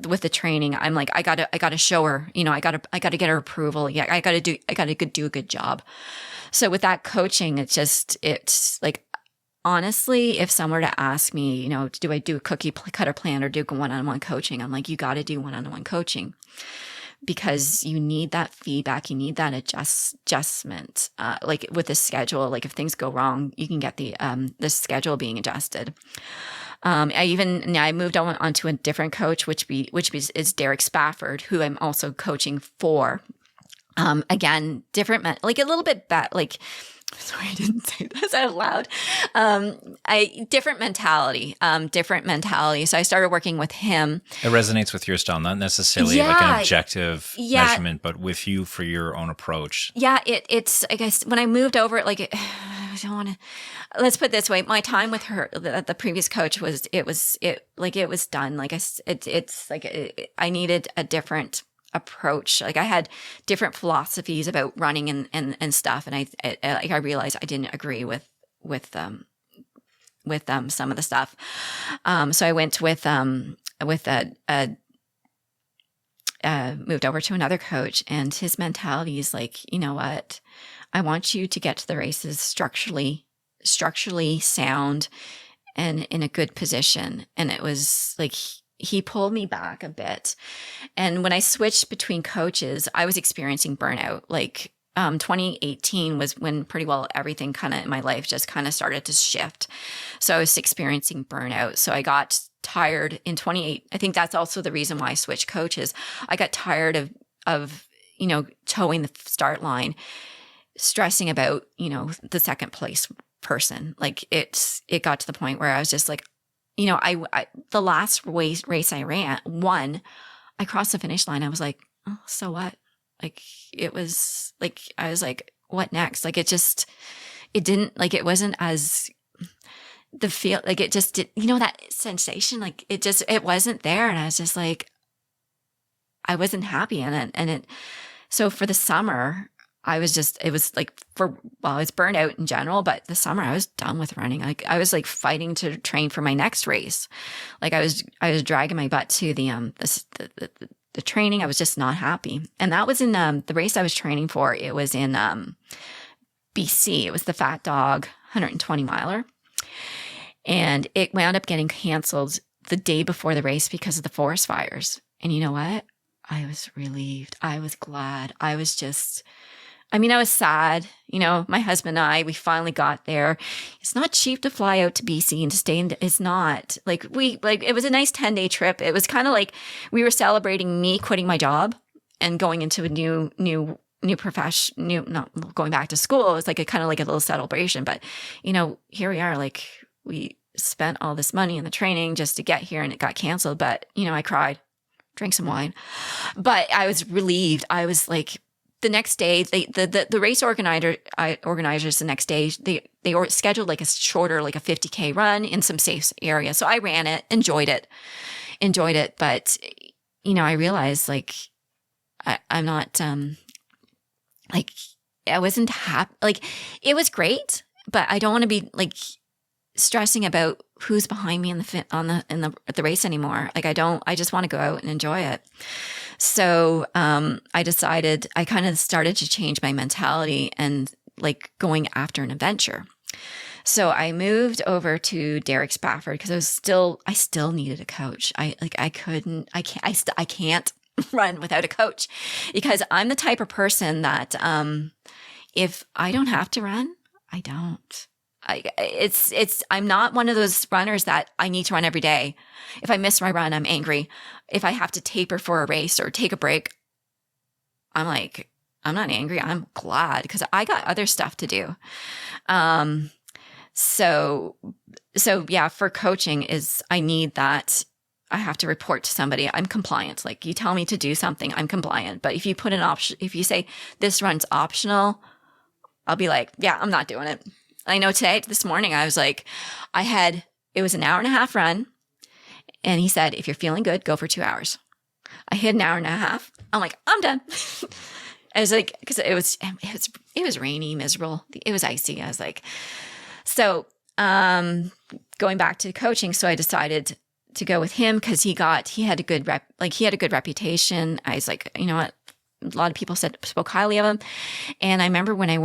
B: with the training, I'm like, I gotta show her, I gotta get her approval. Yeah. I gotta do a good job. So with that coaching, it's like, honestly, if someone were to ask me, do I do a cookie cutter plan or do one-on-one coaching? I'm like, you got to do one-on-one coaching, because you need that feedback. You need that adjustment. Like with the schedule, like if things go wrong, you can get the schedule being adjusted. I moved on to a different coach, which is Derek Spafford, who I'm also coaching for. Again, different, like a little bit like, sorry, I didn't say this out loud. Different mentality. So I started working with him.
A: It resonates with your style, not necessarily like an objective measurement, but with you for your own approach. Yeah,
B: it's, I guess, when I moved over, like, I don't want to, let's put it this way. My time with her, the previous coach was done. Like, it's like, I needed a different approach. Like, I had different philosophies about running and stuff. And I realized I didn't agree with some of the stuff. So I went with moved over to another coach, and his mentality is like, you know what? I want you to get to the races structurally sound and in a good position. And it was like, he pulled me back a bit. And when I switched between coaches, I was experiencing burnout. Like 2018 was when pretty well everything kind of in my life just kind of started to shift. So I was experiencing burnout. So I got tired in 28. I think that's also the reason why I switched coaches. I got tired of towing the start line, stressing about, the second place person. Like it got to the point where I was just like, I the last race I won, I crossed the finish line. I was like, oh, so what? Like, it was like, I was like, what next? Like, it didn't, like, it wasn't as the feel, like it just did, that sensation, like it wasn't there. And I was just like, I wasn't happy in it. And so for the summer, it was like I was burnt out in general, but the summer I was done with running. Like I was like fighting to train for my next race. Like I was dragging my butt to the training. I was just not happy. And that was in the race I was training for. It was in BC. It was the Fat Dog 120 miler. And it wound up getting canceled the day before the race because of the forest fires. And you know what? I was relieved. I was glad. I was sad. My husband and I, we finally got there. It's not cheap to fly out to BC and to stay in. It's not it was a nice 10-day trip. It was kind of like we were celebrating me quitting my job and going into a new profession, not going back to school. It was like a kind of like a little celebration, but here we are, like we spent all this money in the training just to get here and it got canceled. But, I cried, drank some wine, but I was relieved. I was like, the next day, the race organizers the next day, they scheduled like a shorter, like a 50K run in some safe area. So I ran it, enjoyed it. But, I realized like, I'm not, like, I wasn't happy. Like, it was great, but I don't want to be like stressing about who's behind me at the race anymore. Like, I just want to go out and enjoy it. So I decided, I kind of started to change my mentality and like going after an adventure. So I moved over to Derek Spafford because I still needed a coach. I can't run without a coach because I'm the type of person that if I don't have to run, I don't. I'm not one of those runners that I need to run every day. If I miss my run, I'm angry. If I have to taper for a race or take a break, I'm like, I'm not angry. I'm glad because I got other stuff to do. So yeah, for coaching I need that. I have to report to somebody. I'm compliant. Like you tell me to do something, I'm compliant. But if you put an option, if you say this run's optional, I'll be like, yeah, I'm not doing it. I know this morning, I was like, it was an hour and a half run. And he said, if you're feeling good, go for 2 hours. I hit an hour and a half. I'm like, I'm done. I was like, because it was rainy, miserable. It was icy. I was like, so going back to coaching. So I decided to go with him because he had a good reputation. I was like, you know what? A lot of people spoke highly of him. And I remember when I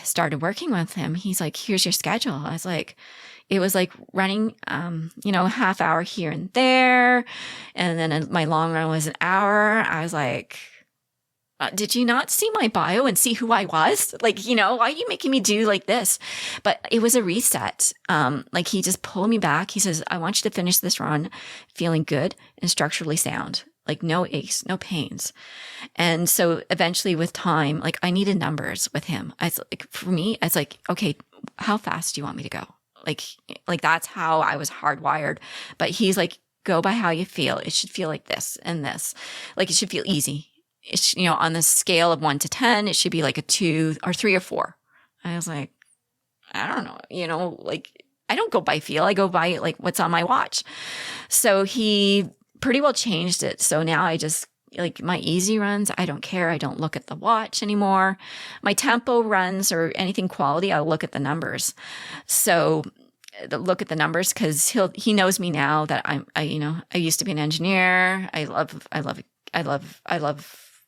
B: started working with him, he's like, here's your schedule. I was like, it was like running, a half hour here and there. And then my long run was an hour. I was like, did you not see my bio and see who I was? Like, why are you making me do like this? But it was a reset. Like he just pulled me back. He says, I want you to finish this run feeling good and structurally sound. Like no aches, no pains. And so eventually with time, like I needed numbers with him. For me, it's like, okay, how fast do you want me to go? Like that's how I was hardwired. But he's like, go by how you feel. It should feel like this and this. Like it should feel easy. It's, on the scale of 1 to 10, it should be like a 2 or 3 or 4. I was like, I don't know, like I don't go by feel. I go by like what's on my watch. So he pretty well changed it. So now I just like my easy runs. I don't care. I don't look at the watch anymore. My tempo runs or anything quality, I'll look at the numbers. So look at the numbers because he knows me now that I used to be an engineer. I love I love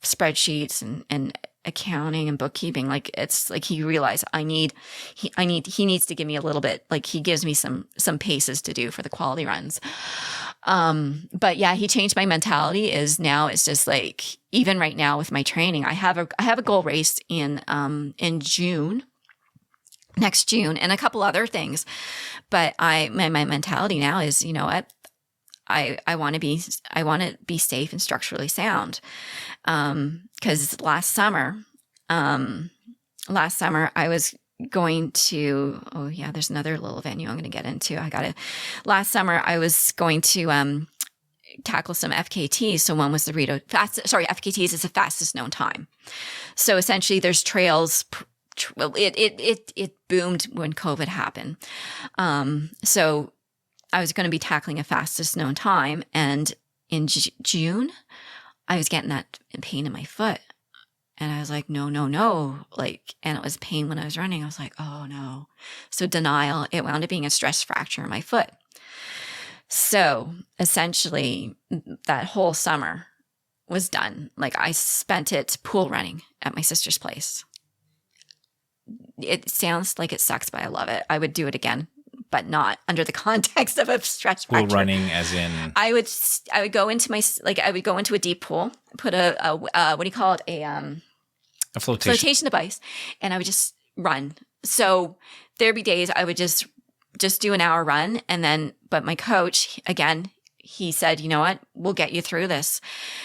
B: spreadsheets and accounting and bookkeeping. Like it's like he realized he needs to give me a little bit, like he gives me some paces to do for the quality runs. But yeah, he changed my mentality. Is now it's just like, even right now with my training, I have a goal race in June, next June, and a couple other things. But my mentality now is, you know what? I want to be safe and structurally sound. Cause last summer I was going to, oh yeah, there's another little venue I'm going to get into. Last summer I was going to, tackle some FKTs. So one was the FKTs is the fastest known time. So essentially there's trails. Well, it boomed when COVID happened. So I was going to be tackling a fastest known time. And in June, I was getting that pain in my foot. And I was like, no. Like, and it was pain when I was running. I was like, oh no. So denial, it wound up being a stress fracture in my foot. So essentially that whole summer was done. Like I spent it pool running at my sister's place. It sounds like it sucks, but I love it. I would do it again, but not under the context of a stress fracture.
A: Pool running as in?
B: I would go into a deep pool, put a what do you call it? A flotation device, and I would just run. So there'd be days I would just do an hour run, and then, but my coach, again, he said, you know what, we'll get you through this.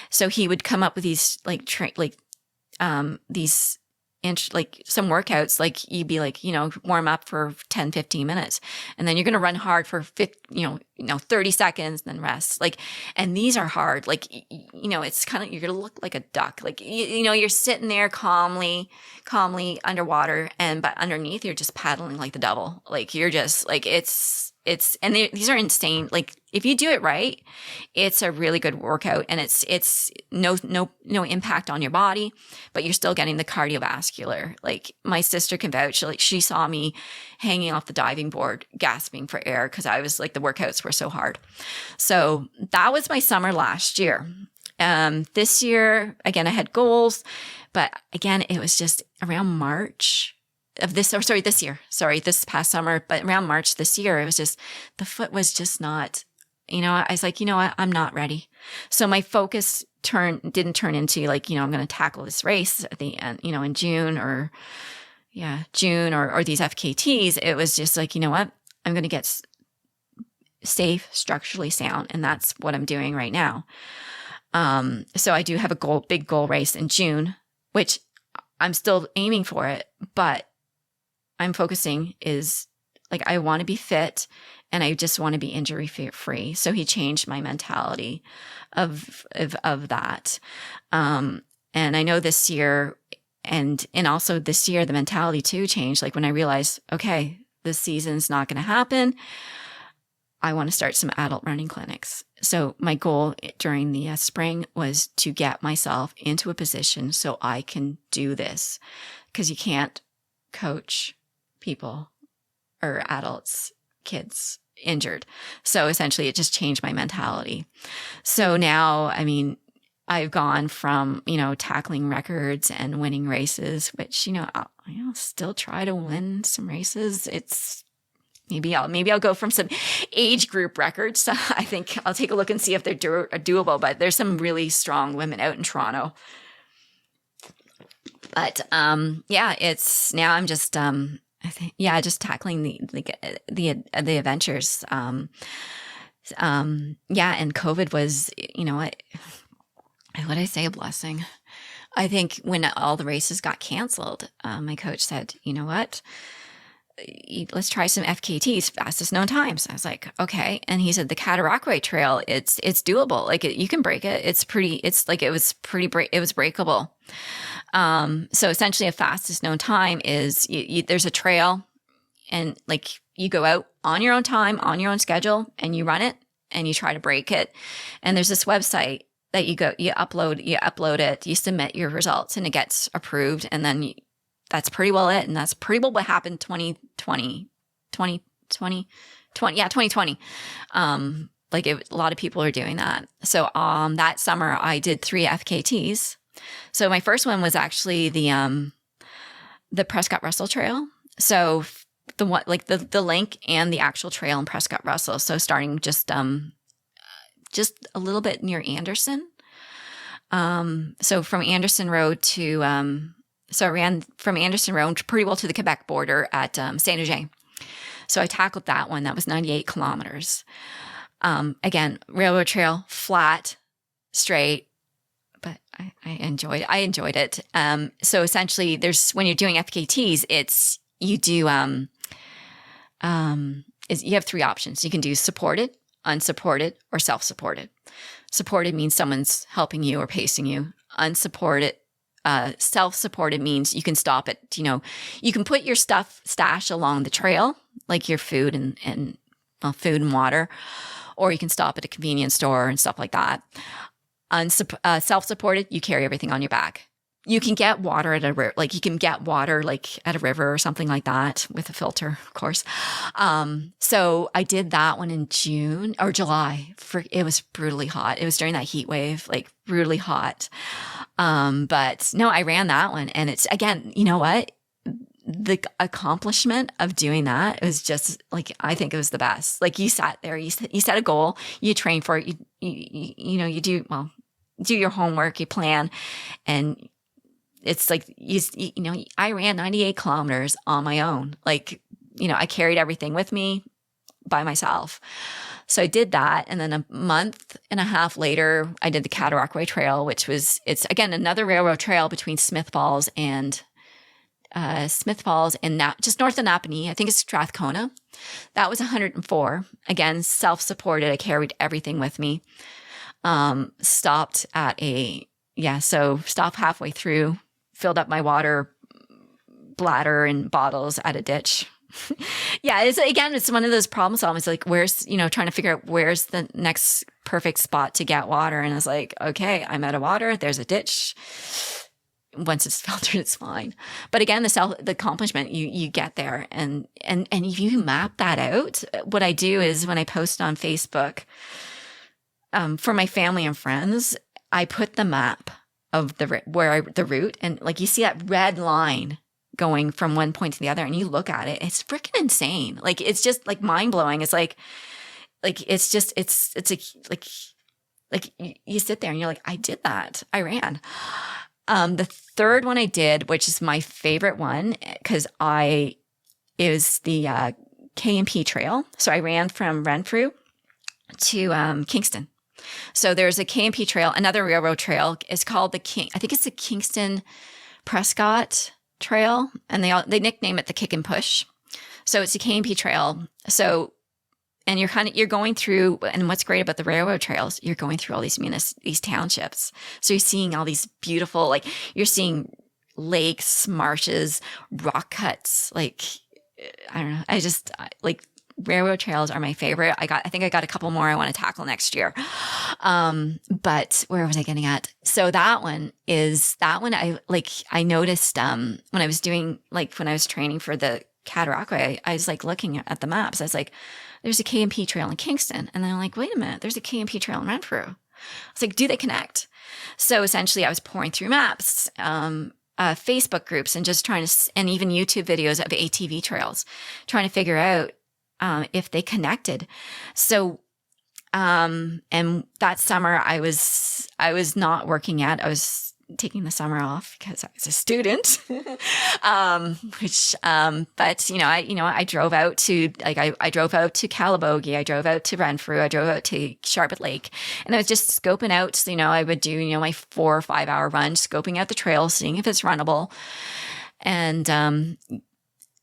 B: So he would come up with these some workouts, like you'd be like, you know, warm up for 10, 15 minutes. And then you're going to run hard for 30 seconds, then rest. Like, and these are hard. Like, you know, it's kind of, you're going to look like a duck. Like, you know, you're sitting there calmly underwater, but underneath you're just paddling like the devil. Like you're just like, and these are insane. Like if you do it right, it's a really good workout, and it's no impact on your body, but you're still getting the cardiovascular. Like my sister can vouch, like she saw me hanging off the diving board, gasping for air, because I was like, the workouts were so hard. So that was my summer last year. This year, again, I had goals, but again, it was just around March of this past summer, but around March this year, it was just, the foot was just not, you know, I was like, you know what, I'm not ready. So my focus didn't turn into like, you know, I'm going to tackle this race at the end, you know, in June or these FKTs. It was just like, you know what, I'm going to get safe, structurally sound. And that's what I'm doing right now. So I do have a big goal race in June, which I'm still aiming for it, but I'm focusing is like, I want to be fit and I just want to be injury free. So he changed my mentality of that. And I know this year and also this year, the mentality too changed. Like when I realized, okay, this season's not going to happen, I want to start some adult running clinics. So my goal during the spring was to get myself into a position so I can do this, because you can't coach people or adults, kids injured. So essentially it just changed my mentality. So now, I mean, I've gone from, you know, tackling records and winning races, which, you know, I'll still try to win some races. It's maybe I'll go from some age group records. I think I'll take a look and see if they're doable, but there's some really strong women out in Toronto. But yeah, it's now I'm just just tackling the adventures. And COVID was, you know what I say, a blessing. I think when all the races got canceled, my coach said, you know what, let's try some FKTs, fastest known times. I was like, okay. And he said, the Cataraqui Trail, it's doable. Like you can break it. It was breakable. So essentially a fastest known time is there's a trail and like you go out on your own time, on your own schedule, and you run it and you try to break it. And there's this website that you upload it, you submit your results and it gets approved. And then that's pretty well it. And that's pretty well what happened 2020. a lot of people are doing that. So that summer I did 3 FKTs. So my first one was actually the Prescott Russell Trail. So the one, like the link and the actual trail in Prescott Russell. So starting just a little bit near Anderson. So from Anderson Road to so I ran from Anderson Road pretty well to the Quebec border at Saint Augin. So I tackled that one. That was 98 kilometers. Again, railroad trail, flat, straight, but I enjoyed it. So essentially, when you're doing FKTs, you have 3 options. You can do supported, unsupported, or self-supported. Supported means someone's helping you or pacing you. Unsupported, self-supported means you can stop it. You can put your stash along the trail, like your food and food and water, or you can stop at a convenience store and stuff like that. Self-supported, you carry everything on your back. You can get water at a river, at a river or something like that with a filter, of course. So I did that one in June or July. It was brutally hot. It was during that heat wave, like brutally hot. But no, I ran that one, and it's, again, you know what? The accomplishment of doing that was just like, I think it was the best. Like, you sat there, you set a goal, you train for it, you do your homework, you plan, and it's like, I ran 98 kilometers on my own. Like, I carried everything with me by myself. So I did that. And then a month and a half later, I did the Cataraqui Trail, it's again, another railroad trail between Smith Falls and just north of Napanee. I think it's Strathcona. That was 104. Again, self-supported. I carried everything with me. Stopped halfway through, filled up my water bladder and bottles at a ditch. Yeah, it's one of those problem solvings. Like, where's, trying to figure out where's the next perfect spot to get water. And I was like, okay, I'm out of water. There's a ditch. Once it's filtered, it's fine. But again, the accomplishment, you get there, and if you map that out, what I do is when I post on Facebook, for my family and friends, I put the map of the route, and like, you see that red line going from one point to the other, and you look at it, it's freaking insane. Like, it's just like mind blowing. It's like you sit there and you're like, I did that. I ran. The third one I did, which is my favorite one, because is the K&P Trail. So I ran from Renfrew to Kingston. So there's a K&P Trail, another railroad trail. It's called I think it's the Kingston Prescott Trail, and they nickname it the Kick and Push. So it's a K&P Trail. So, and you're going through, and what's great about the railroad trails, you're going through all these townships. So you're seeing all these beautiful, like, you're seeing lakes, marshes, rock cuts. Like, I don't know. Railroad trails are my favorite. I think I got a couple more I want to tackle next year. But where was I getting at? So that one I noticed, when I was training for the Cataraqui, I was like looking at the maps. I was like, there's a K&P Trail in Kingston. And then I'm like, wait a minute, there's a K&P Trail in Renfrew. I was like, do they connect? So essentially I was pouring through maps, Facebook groups, and just and even YouTube videos of ATV trails, trying to figure out if they connected. So, and that summer I was not working yet. I was taking the summer off because I was a student. I drove out to, I drove out to Calabogie. I drove out to Renfrew. I drove out to Charlotte Lake, and I was just scoping out. I would do, my 4 or 5 hour run, scoping out the trail, seeing if it's runnable, and,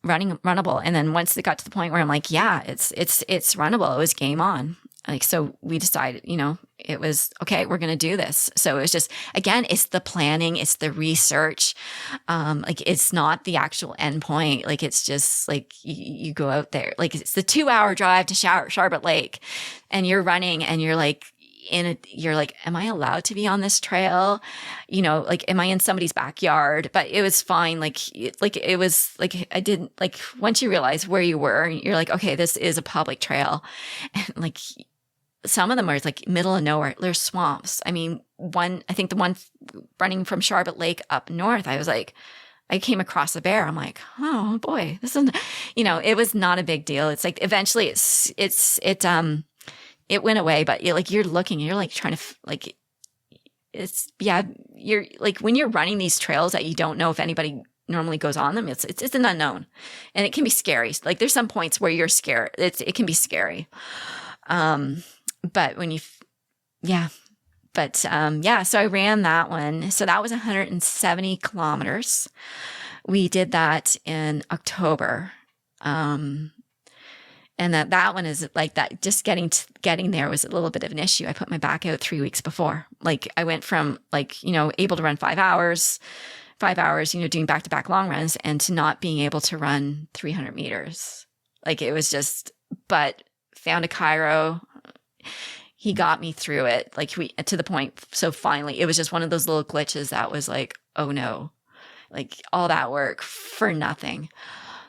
B: runnable. And then once it got to the point where I'm like, yeah, it's runnable, it was game on. Like, so we decided, it was, okay, we're going to do this. So it was just, again, it's the planning, it's the research. It's not the actual end point. Like, it's just like, you go out there, like, it's the 2-hour drive to Charlotte Lake, and you're running, and you're like, you're like, am I allowed to be on this trail? Am I in somebody's backyard? But it was fine. It was like, I didn't, once you realize where you were, you're like, okay, this is a public trail. And some of them are like middle of nowhere. There's swamps. I mean, I think the one running from Charlotte Lake up north, I came across a bear. I'm like, oh boy, this is, it was not a big deal. It's like eventually it went away, but you're looking, you're like trying to you're like when you're running these trails that you don't know if anybody normally goes on them, it's an unknown, and it can be scary. Like there's some points where you're scared. It can be scary. But when so I ran that one. So that was 170 kilometers. We did that in October. And that one is like that. Just getting there was a little bit of an issue. I put my back out 3 weeks before. Like I went from able to run 5 hours, doing back-to-back long runs, and to not being able to run 300 meters. Like it was just, but found a chiro. He got me through it, to the point. So finally, it was just one of those little glitches that was like, oh no, like all that work for nothing.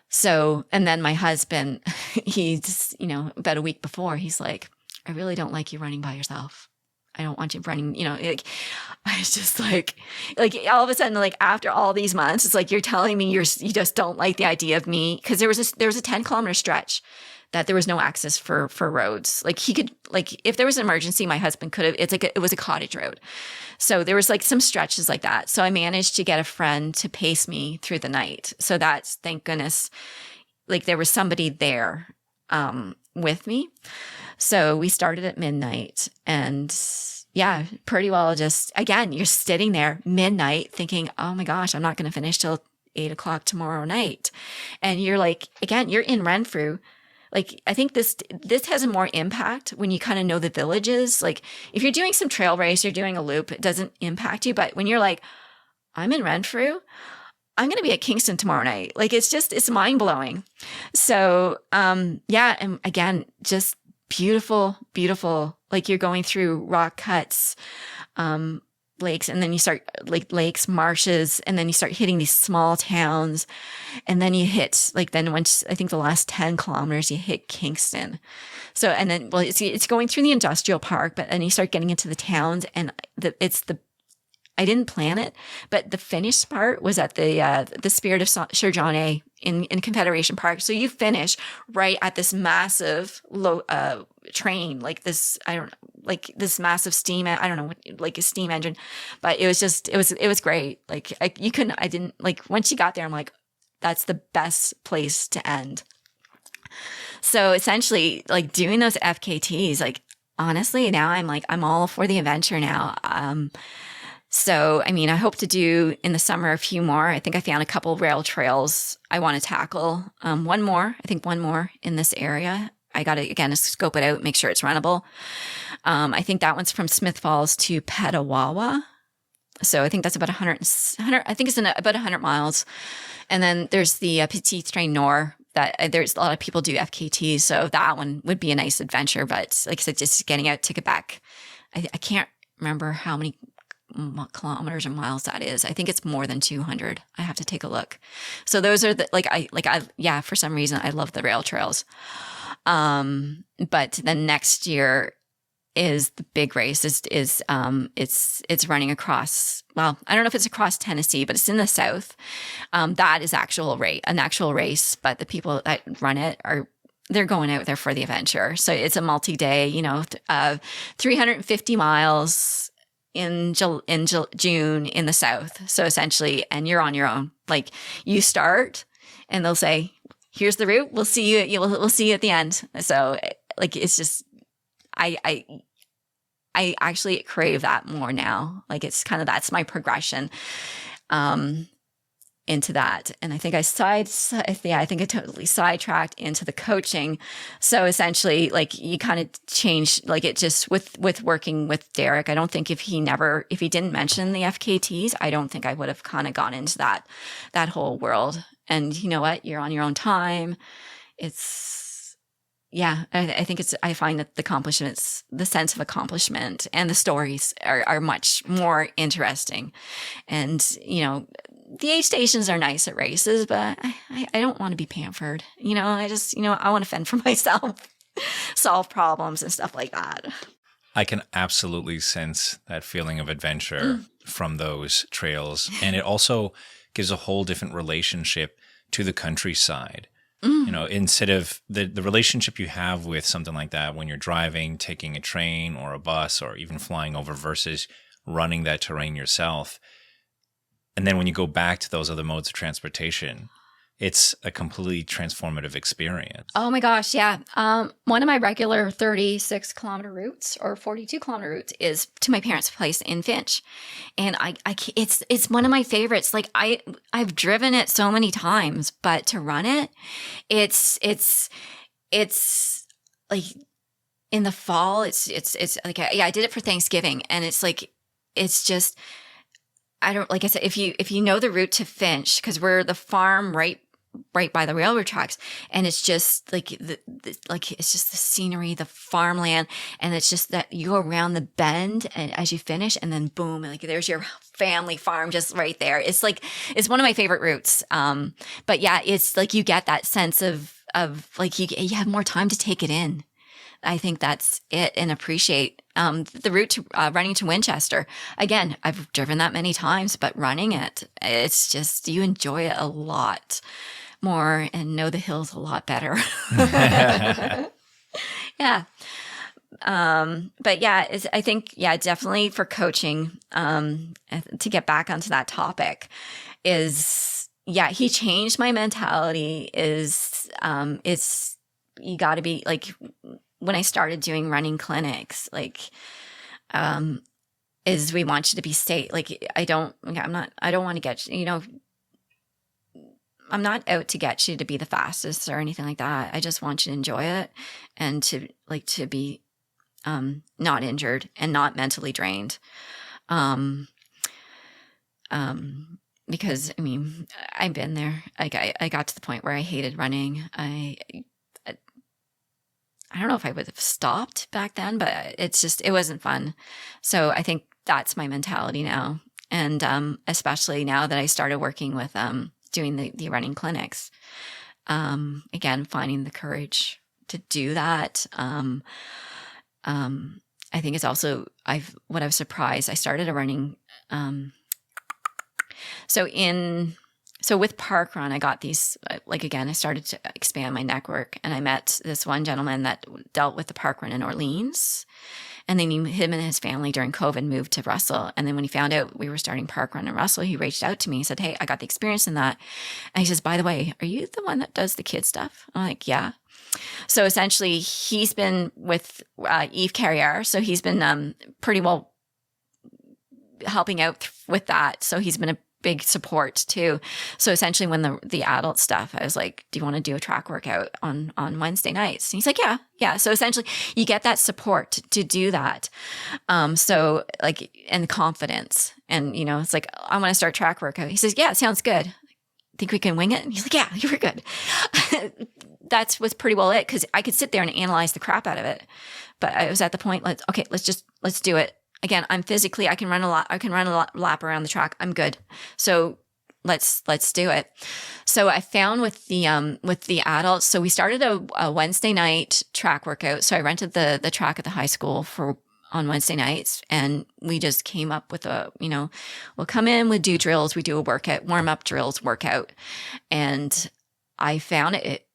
B: So, and then my husband, he's, about a week before, he's like, I really don't like you running by yourself. I don't want you running, I was just like all of a sudden, like after all these months, it's like, you're telling me you just don't like the idea of me. Cause there was a 10-kilometer stretch that there was no access for roads. Like he could, if there was an emergency, my husband could have, it was a cottage road. So there was like some stretches like that. So I managed to get a friend to pace me through the night. So that's, thank goodness, like there was somebody there, with me. So we started at midnight, and yeah, pretty well just, again, you're sitting there midnight thinking, oh my gosh, I'm not going to finish till 8 o'clock tomorrow night. And you're like, again, you're in Renfrew. Like, I think this has a more impact when you kind of know the villages. Like if you're doing some trail race, you're doing a loop, it doesn't impact you. But when you're like, I'm in Renfrew, I'm going to be at Kingston tomorrow night. Like, it's mind blowing. So, and again, just beautiful, beautiful. Like you're going through rock cuts, lakes, and then you start lakes, marshes, and then you start hitting these small towns. And then you hit once, I think the last 10 kilometers, you hit Kingston. So, and then, it's going through the industrial park, but then you start getting into the towns, and I didn't plan it, but the finish part was at the Spirit of Sir John A in Confederation Park. So you finish right at this massive train, this massive steam, I don't know, like a steam engine, but it was great. Once you got there, I'm like, that's the best place to end. So essentially, like doing those FKTs, like honestly, now I'm all for the adventure now. So, I mean, I hope to do in the summer a few more. I think I found a couple rail trails I want to tackle. One more in this area. I got to, again, scope it out, make sure it's runnable. I think that one's from Smith Falls to Petawawa. So I think that's about 100 I think it's about 100 miles. And then there's the Petit Train Nord that there's a lot of people do FKTs. So that one would be a nice adventure. But like I said, just getting out to Quebec. I can't remember how many kilometers or miles that is. I think it's more than 200. I have to take a look. So those are the, for some reason I love the rail trails. But then next year is the big race it's running across, well, I don't know if it's across Tennessee, but it's in the South. That is an actual race, but the people that run it they're going out there for the adventure. So it's a multi-day, 350 miles in June in the South. So essentially, and you're on your own. Like you start and they'll say, here's the route. We'll see you. We'll see you at the end. So like, it's just, I actually crave that more now. Like it's kind of, that's my progression, into that. And I think I totally sidetracked into the coaching. So essentially, like you kind of change, like it just with working with Derek, I don't think if he didn't mention the FKTs, I don't think I would have kind of gone into that whole world. And you know what? You're on your own time. I think I find that the accomplishments, the sense of accomplishment and the stories are much more interesting. And, the aid stations are nice at races, but I don't want to be pampered. I just, I want to fend for myself. solve problems and stuff like that.
A: I can absolutely sense that feeling of adventure from those trails. And it also gives a whole different relationship to the countryside. You know, instead of the relationship you have with something like that when you're driving, taking a train or a bus or even flying over versus running that terrain yourself. And then when you go back to those other modes of transportation, it's a completely transformative experience.
B: Oh my gosh, yeah. One of my regular 36-kilometer routes or 42-kilometer routes is to my parents' place in Finch, and it's one of my favorites. Like I've driven it so many times, but to run it, it's like in the fall. It's like yeah, I did it for Thanksgiving, and it's like it's just. I don't like I said if you know the route to Finch, because we're the farm right by the railroad tracks, and it's just like it's just the scenery, the farmland, and it's just that you go around the bend and as you finish, and then boom, like there's your family farm just right there. It's like it's one of my favorite routes. But yeah, it's like you get that sense of like you have more time to take it in. I think that's it, and appreciate the route to running to Winchester. Again, I've driven that many times, but running it's just you enjoy it a lot more and know the hills a lot better. Yeah. But yeah, I think, yeah, definitely for coaching, to get back onto that topic is, yeah, he changed my mentality it's, you got to be like, when I started doing running clinics, like, is we want you to be safe. Like, I don't want to get, I'm not out to get you to be the fastest or anything like that. I just want you to enjoy it and to be, not injured and not mentally drained. Because I mean, I've been there. Like I got to the point where I hated running. I don't know if I would have stopped back then, but it wasn't fun. So I think that's my mentality now. And especially now that I started working with doing the running clinics, again, finding the courage to do that. I think it's also, what I was surprised, I started a running, so with Parkrun, I got these, like, again, I started to expand my network, and I met this one gentleman that dealt with the Parkrun in Orleans. And then him and his family during COVID moved to Russell. And then when he found out we were starting Parkrun in Russell, he reached out to me and said, "Hey, I got the experience in that." And he says, "By the way, are you the one that does the kid stuff?" I'm like, "Yeah." So essentially, he's been with Eve Carrier. So he's been pretty well helping out with that. So he's been a big support too. So essentially when the adult stuff, I was like, "Do you want to do a track workout on Wednesday nights?" And he's like, yeah. So essentially you get that support to do that. So like, and confidence, and it's like, "I want to start track workout." He says, "Yeah, sounds good. Think we can wing it?" And he's like, "Yeah, you were good." That was pretty well it, because I could sit there and analyze the crap out of it. But I was at the point, let's do it. Again, I can run a lot. I can run a lap around the track. I'm good. So let's do it. So I found with the adults, so we started a Wednesday night track workout. So I rented the track at the high school on Wednesday nights, and we just came up with we'll come in, we do drills, we do a workout, warm up drills, workout. And I found it,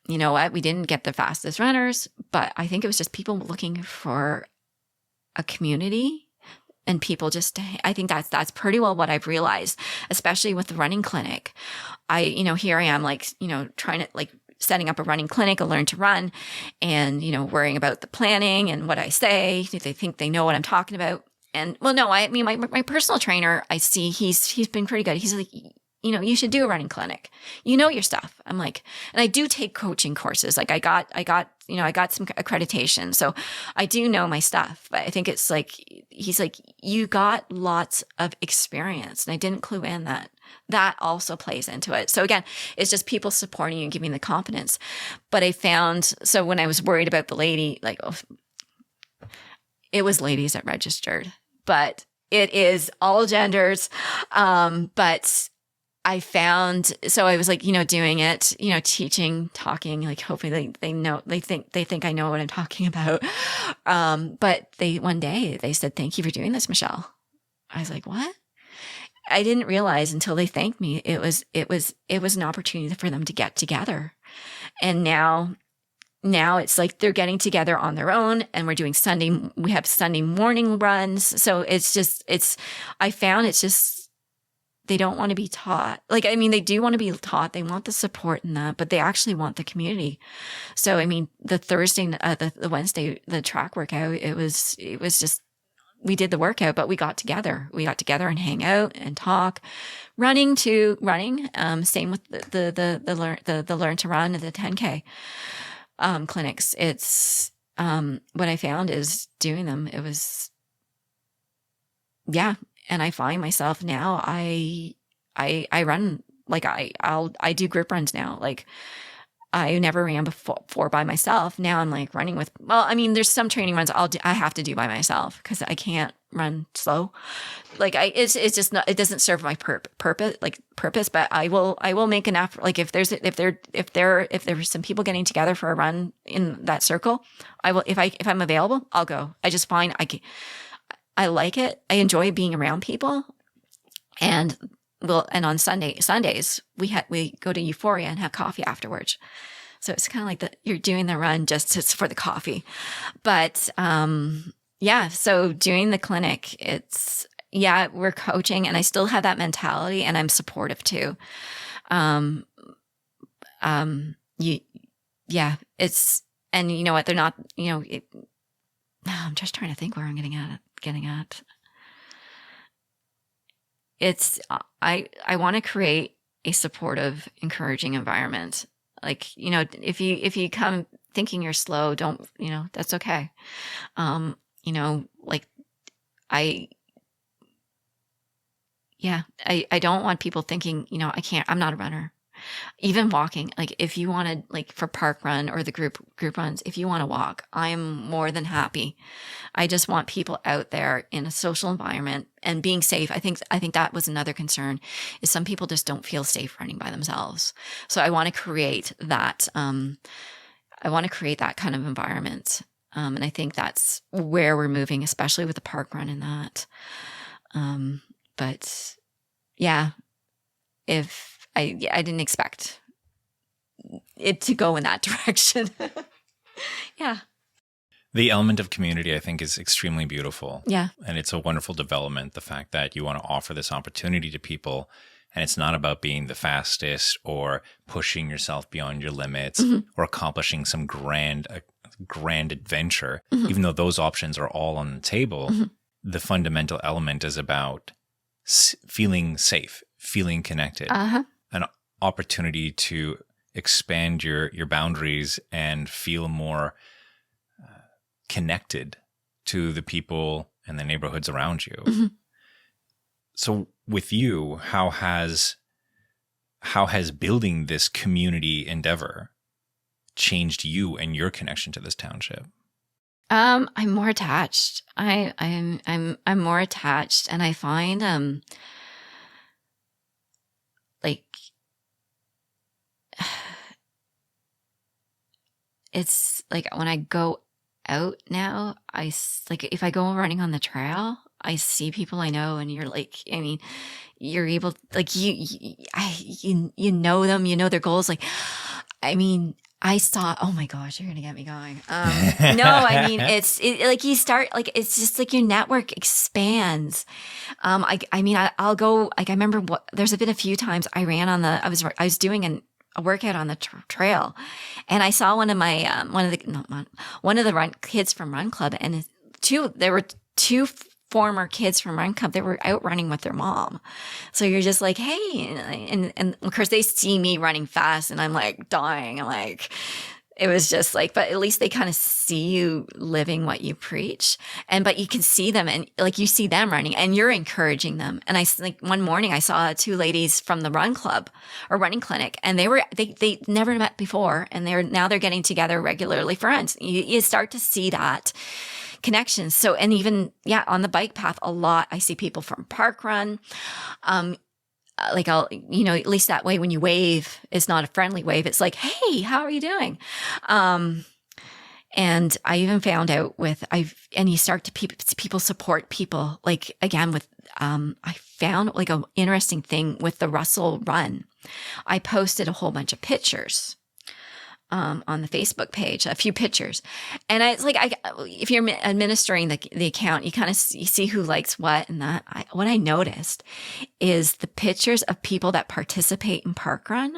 B: you know what? We didn't get the fastest runners, but I think it was just people looking for a community, and people I think that's pretty well what I've realized, especially with the running clinic. Here I am, like, trying to, like, setting up a running clinic, a learn to run, and, worrying about the planning and what I say. Do they think they know what I'm talking about? And well, no, I mean, my personal trainer, I see he's been pretty good. He's like, you should do a running clinic. You know your stuff. I'm like, and I do take coaching courses. Like I got some accreditation. So I do know my stuff, but I think it's like, he's like, you got lots of experience. And I didn't clue in that also plays into it. So again, it's just people supporting you and giving the confidence. But I found, so when I was worried about the lady, like, it was ladies that registered, but it is all genders. But I found, so I was like, doing it, teaching, talking, like hopefully they think I know what I'm talking about. But one day they said, "Thank you for doing this, Michelle." I was like, "What?" I didn't realize until they thanked me. It was an opportunity for them to get together. And now it's like they're getting together on their own, and we have Sunday morning runs. So I found it's just, they don't want to be taught. Like, I mean, they do want to be taught. They want the support in that, but they actually want the community. So, I mean, the Thursday, the Wednesday, the track workout, it was just, we did the workout, but we got together. We got together and hang out and talk. Running. Same with the Learn to Run, the 10K clinics. It's what I found is doing them. It was, yeah. And I find myself now, I run, like I do group runs now. Like I never ran before by myself. Now I'm like running with, well, I mean, there's some training runs I have to do by myself because I can't run slow. Like it's just not, it doesn't serve my purpose, but I will make an effort. Like if there's some people getting together for a run in that circle, I will, if I'm available, I'll go. I just find I like it. I enjoy being around people. And on Sundays, we go to Euphoria and have coffee afterwards. So it's kind of like you're doing the run just for the coffee. But, yeah, so doing the clinic, we're coaching, and I still have that mentality, and I'm supportive too. And you know what? They're not, I'm just trying to think where I'm getting at. It's, I want to create a supportive, encouraging environment. Like, if you come thinking you're slow, don't, that's okay. Like I don't want people thinking, I'm not a runner. Even walking, like if you wanted, like for park run or the group runs, if you want to walk, I'm more than happy. I just want people out there in a social environment and being safe. I think that was another concern, is some people just don't feel safe running by themselves. So I want to create that. I want to create that kind of environment. And I think that's where we're moving, especially with the park run and that. But yeah, I didn't expect it to go in that direction. Yeah.
A: The element of community, I think, is extremely beautiful.
B: Yeah.
A: And it's a wonderful development, the fact that you want to offer this opportunity to people. And it's not about being the fastest or pushing yourself beyond your limits or accomplishing some grand adventure, even though those options are all on the table. The fundamental element is about feeling safe, feeling connected, an opportunity to expand your boundaries and feel more connected to the people and the neighborhoods around you. So with you, how has building this community endeavor changed you and your connection to this township?
B: I'm more attached. I'm more attached, and I find like it's like when I go out now, like if I go running on the trail, I see people I know, and you're like, I mean, you're able, like you know them, you know their goals. Like, I mean, I saw, oh my gosh, you're going to get me going. No, I mean, like you start, like, it's just like your network expands. I mean, I'll go, like, I remember there's been a few times I ran I was doing a workout on the trail, and I saw one of the kids from Run Club, and there were two former kids from Run Club. They were out running with their mom. So you're just like, hey, and of course they see me running fast, and I'm like dying. I'm like, it was just like, but at least they kind of see you living what you preach. But you can see them, and like you see them running, and you're encouraging them. And I like one morning I saw two ladies from the Run Club or running clinic, and they never met before, and they're getting together regularly, friends. You start to see that connections. So, and even, on the bike path, a lot, I see people from Park Run. like I'll, at least that way when you wave, it's not a friendly wave. It's like, hey, how are you doing? And I even found out and you start to people support people. Like again, I found like an interesting thing with the Russell run. I posted a whole bunch of pictures on the Facebook page, a few pictures. And it's like, if you're administering the account, you kind of see who likes what and that. What I noticed is the pictures of people that participate in parkrun,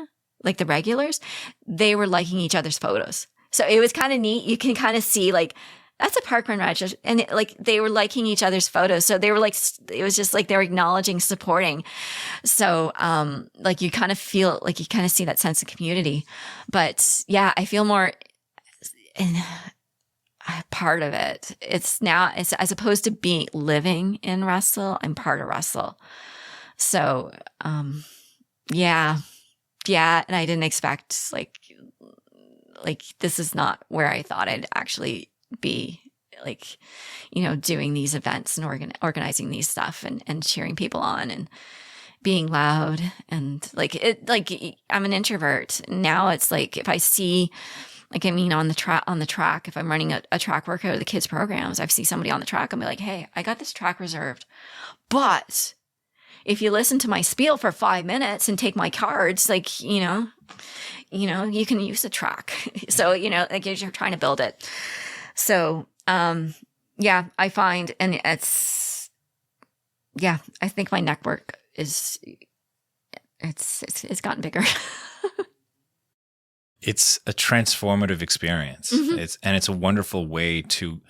B: like the regulars, they were liking each other's photos. So it was kind of neat. You can kind of see like, that's a parkrun register. And like they were liking each other's photos. So they were like, it was just like they were acknowledging, supporting. So like you kind of feel like you kind of see that sense of community. But yeah, I feel more in part of it. It's as opposed to living in Russell, I'm part of Russell. So yeah. And I didn't expect like this is not where I thought I'd actually be, like, doing these events and organizing these stuff and cheering people on and being loud. And I'm an introvert. Now it's like, if I see, on the track, if I'm running a track workout or the kids programs, I see somebody on the track, I'll be like, hey, I got this track reserved. But if you listen to my spiel for 5 minutes and take my cards, like, you can use the track. So, like you're trying to build it. So, yeah, I find, and I think my network it's gotten bigger.
A: It's a transformative experience.
B: Mm-hmm.
A: It's a wonderful way to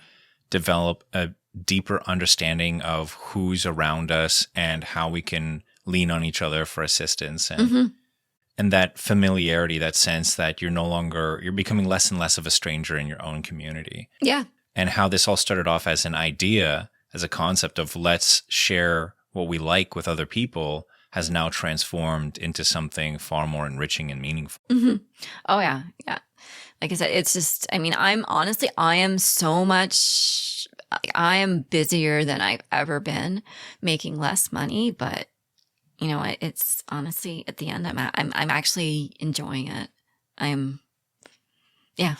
A: develop a deeper understanding of who's around us and how we can lean on each other for assistance and that familiarity, that sense that you're becoming less and less of a stranger in your own community.
B: Yeah.
A: And how this all started off as an idea, as a concept of let's share what we like with other people, has now transformed into something far more enriching and meaningful.
B: Mm-hmm. Oh yeah. Yeah. Like I said, it's just, I am busier than I've ever been, making less money, but it's honestly at the end, I'm actually enjoying it. Yeah.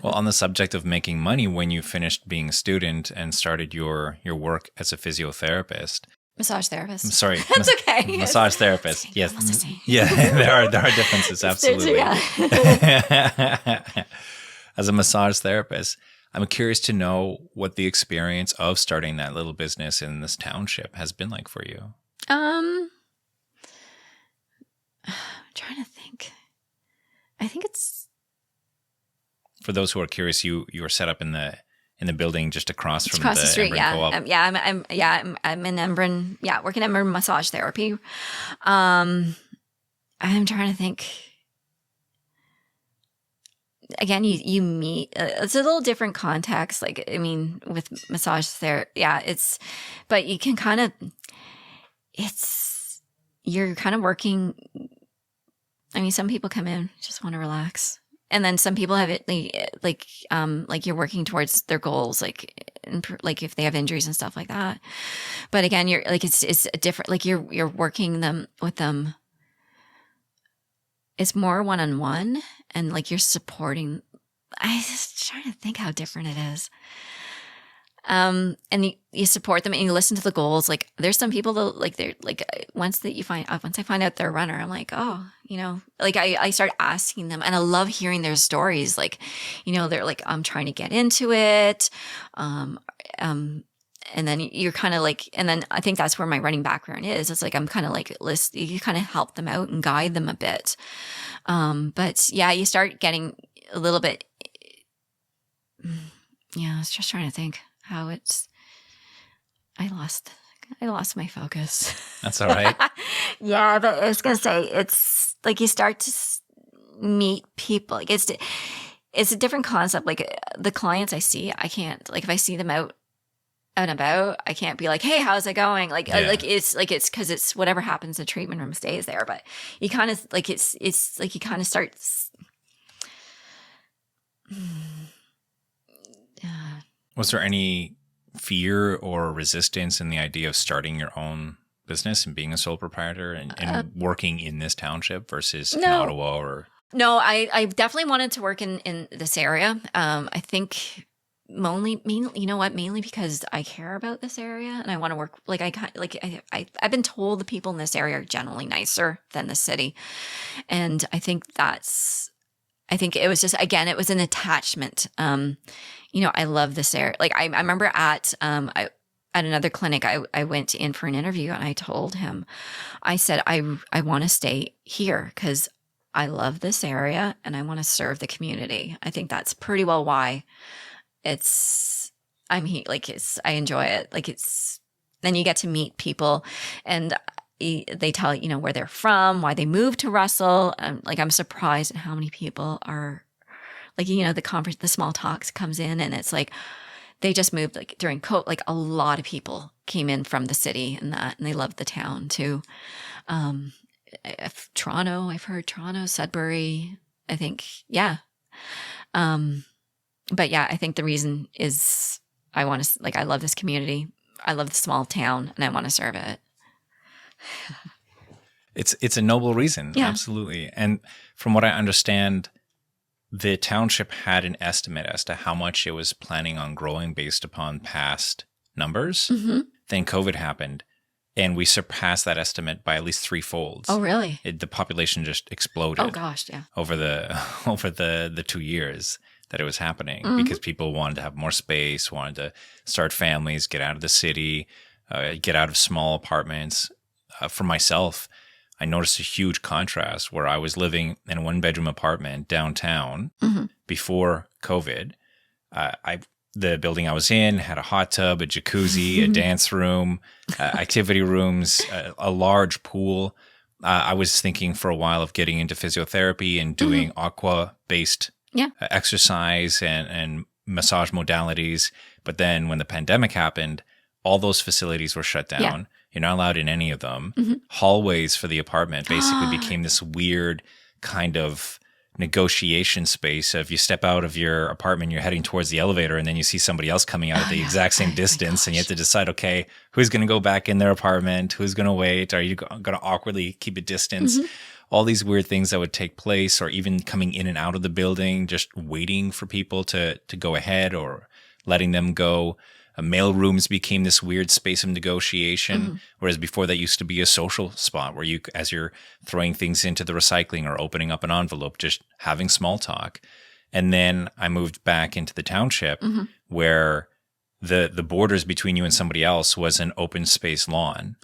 A: Well, on the subject of making money, when you finished being a student and started your work as a physiotherapist,
B: massage therapist.
A: I'm sorry.
B: That's okay.
A: Massage therapist. Yes. Yeah, there are differences. Absolutely. As a massage therapist, I'm curious to know what the experience of starting that little business in this township has been like for you.
B: I'm trying to think. I think it's,
A: for those who are curious, you were set up in the building just across from
B: the street.
A: Embrun
B: Yeah,
A: Co-op.
B: I'm in Embrun. Yeah, working at Embrun Massage Therapy. I'm trying to think. Again, you meet. It's a little different context. Like, with massage therapy, yeah, but you can kind of. You're kind of working. Some people come in, just want to relax. And then some people have it like you're working towards their goals, like if they have injuries and stuff like that. But again, you're like, it's a different, like you're working with them. It's more one-on-one and like you're supporting. I just trying to think how different it is. And you support them and you listen to the goals. Like there's some people that like, they're like, once I find out they're a runner, I'm like, oh, like I start asking them and I love hearing their stories. Like, they're like, I'm trying to get into it. And then you're kind of like, and then I think that's where my running background is. It's like, I'm kind of like, you kind of help them out and guide them a bit. But yeah, you start getting a little bit, I was just trying to think how I lost my focus.
A: That's all right.
B: Yeah, but I was going to say, it's like you start to meet people. Like it's a different concept. Like the clients I see, I can't, like if I see them out and about, I can't be like, hey, how's it going? Like, it's because it's whatever happens, the treatment room stays there. But you kind of like, it's like you kind of start.
A: Was there any fear or resistance in the idea of starting your own business and being a sole proprietor and working in this township versus in
B: No.
A: Ottawa or?
B: No, I definitely wanted to work in this area. I think mainly because I care about this area and I want to work. Like I've been told the people in this area are generally nicer than the city, and I think it was just, again, it was an attachment. I love this area. Like I remember at another clinic, I went in for an interview and I told him, I said, I want to stay here because I love this area and I want to serve the community. I think that's pretty well why I enjoy it. Then you get to meet people and they tell where they're from, why they moved to Russell. I'm surprised at how many people are the small talks comes in and it's like, they just moved during COVID. Like a lot of people came in from the city and they loved the town too. Toronto, I've heard Toronto, Sudbury, I think. Yeah. But yeah, I think the reason is I want to, I love this community. I love the small town and I want to serve it.
A: It's a noble reason. Yeah. Absolutely. And from what I understand, the township had an estimate as to how much it was planning on growing based upon past numbers. Mm-hmm. Then COVID happened and we surpassed that estimate by at least threefold.
B: Oh, really?
A: The population just exploded.
B: Oh gosh, yeah.
A: Over the 2 years that it was happening, because people wanted to have more space, wanted to start families, get out of the city, get out of small apartments. For myself, I noticed a huge contrast where I was living in a 1-bedroom apartment downtown before COVID. The building I was in had a hot tub, a jacuzzi, a dance room, activity rooms, a large pool. I was thinking for a while of getting into physiotherapy and doing aqua-based exercise and massage modalities. But then when the pandemic happened, all those facilities were shut down. Yeah. You're not allowed in any of them. Hallways for the apartment basically became this weird kind of negotiation space of you step out of your apartment, you're heading towards the elevator, and then you see somebody else coming out at the exact same distance, and you have to decide, okay, who's going to go back in their apartment? Who's going to wait? Are you going to awkwardly keep a distance? All these weird things that would take place, or even coming in and out of the building, just waiting for people to go ahead or letting them go. Mail rooms became this weird space of negotiation, whereas before that used to be a social spot where you, as you're throwing things into the recycling or opening up an envelope, just having small talk. And then I moved back into the township where the borders between you and somebody else was an open space lawn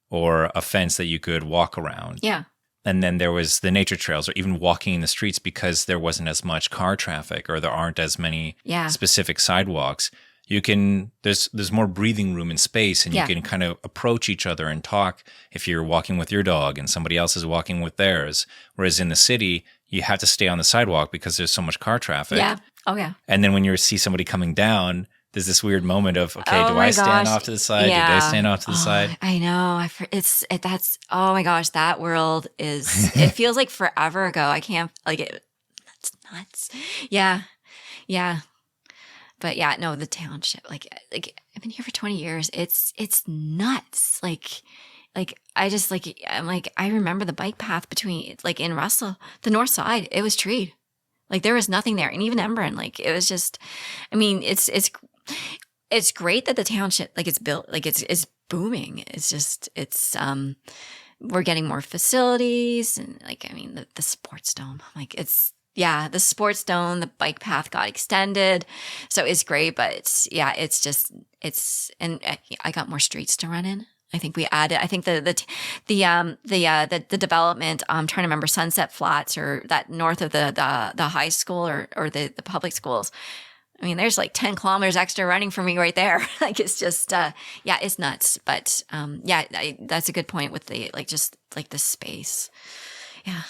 A: or a fence that you could walk around. Yeah. And then there was the nature trails or even walking in the streets because there wasn't as much car traffic or there aren't as many specific sidewalks. You can, there's more breathing room and space, and you can kind of approach each other and talk if you're walking with your dog and somebody else is walking with theirs. Whereas in the city, you have to stay on the sidewalk because there's so much car traffic. Yeah. Oh, yeah. And then when you see somebody coming down, there's this weird moment of, okay, do I stand off to the side? Yeah. Do they stand off to the side?
B: I know. Oh my gosh, that world is, it feels like forever ago. I can't, that's nuts. Yeah. Yeah. But yeah, no, the township, I've been here for 20 years. It's nuts. I remember the bike path between, in Russell, the north side, it was treed. There was nothing there. And even Embrun, it was just, it's great that the township, it's built, it's booming. It's just, we're getting more facilities and the sports dome, the sports dome, the bike path got extended. So it's great, but and I got more streets to run in. I think we added, the development, I'm trying to remember Sunset Flats or that north of the high school or the public schools. There's 10 kilometers extra running for me right there. It's just, it's nuts. But, that's a good point with the, the space. Yeah.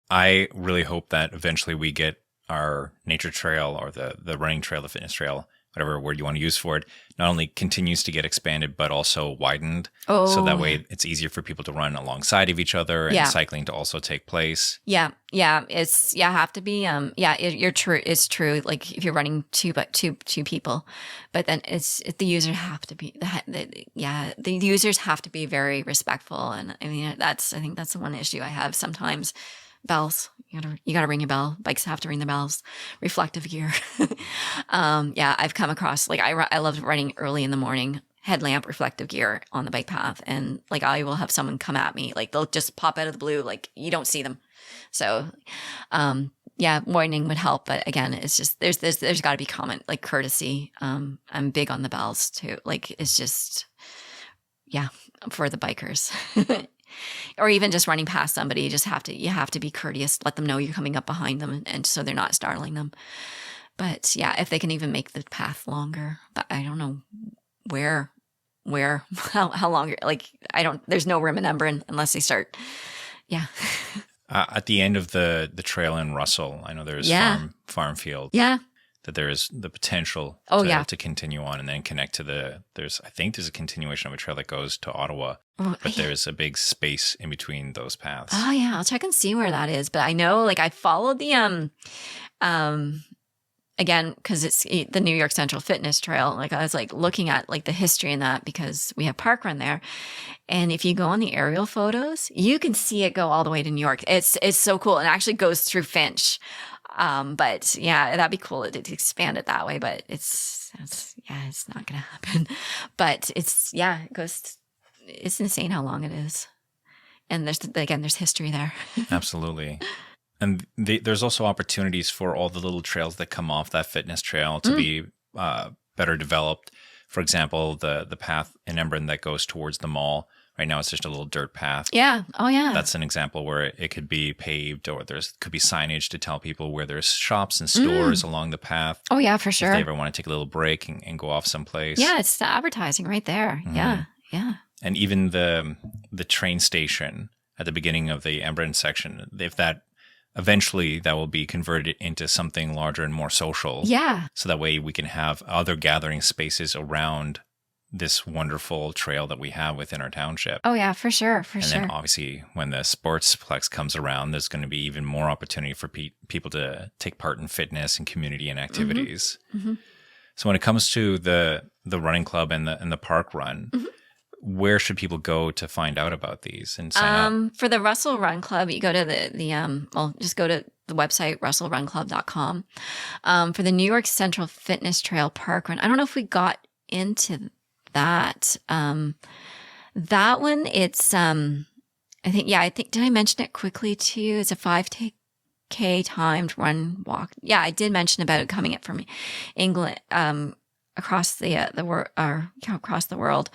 A: I really hope that eventually we get our nature trail or the running trail, the fitness trail whatever word you want to use for it, not only continues to get expanded, but also widened.
B: Oh,
A: so that way it's easier for people to run alongside of each other and
B: Yeah.
A: cycling to also take place.
B: Yeah, have to be you're true. It's true. Like if you're running two people, but then the users have to be the users have to be very respectful. And I mean I think that's the one issue I have sometimes. Bells, you gotta ring your bell. Bikes have to ring the bells. Reflective gear. I've come across like I love running early in the morning. Headlamp, reflective gear on the bike path, and like I will have someone come at me, like they'll just pop out of the blue, like you don't see them. So, warning would help, but again, it's just there's got to be like courtesy. I'm big on the bells too. Like it's just for the bikers. Or even just running past somebody, you have to be courteous. Let them know you're coming up behind them, and so they're not startling them. But yeah, if they can even make the path longer, but I don't know how long. Like there's no remembering unless they start. Yeah.
A: At the end of the trail in Russell, I know there's farm field.
B: Yeah.
A: That there's the potential to continue on and then connect to I think there's a continuation of a trail that goes to Ottawa, but there's a big space in between those paths.
B: Oh yeah, I'll check and see where that is. But I know, like I followed the again, because it's the New York Central Fitness Trail. Like I was like looking at like the history in that because we have park run there, and if you go on the aerial photos, you can see it go all the way to New York. It's so cool, and it actually goes through Finch. But yeah, that'd be cool to expand it that way. But it's not gonna happen. But it's insane how long it is, and there's history there.
A: Absolutely. And there's also opportunities for all the little trails that come off that fitness trail to be better developed. For example, the path in Embrun that goes towards the mall. Right now, it's just a little dirt path.
B: Yeah. Oh, yeah.
A: That's an example where it could be paved, or could be signage to tell people where there's shops and stores along the path.
B: Oh, yeah, for sure.
A: If they ever want to take a little break and go off someplace.
B: Yeah, it's the advertising right there. Mm-hmm. Yeah.
A: And even the train station at the beginning of the Embrun section, if that eventually that will be converted into something larger and more social.
B: Yeah.
A: So that way we can have other gathering spaces around this wonderful trail that we have within our township.
B: Oh yeah, for sure.
A: And then obviously when the sportsplex comes around, there's going to be even more opportunity for people to take part in fitness and community and activities. Mm-hmm. So when it comes to the running club and the park run, where should people go to find out about these and sign up?
B: For the Russell Run Club, you go to just go to the website, russellrunclub.com. For the New York Central Fitness Trail Park Run, I don't know if we got into that. That one, it's, I think, did I mention it quickly to you? It's a 5K timed run walk. Yeah, I did mention about it coming up from England, across across the world.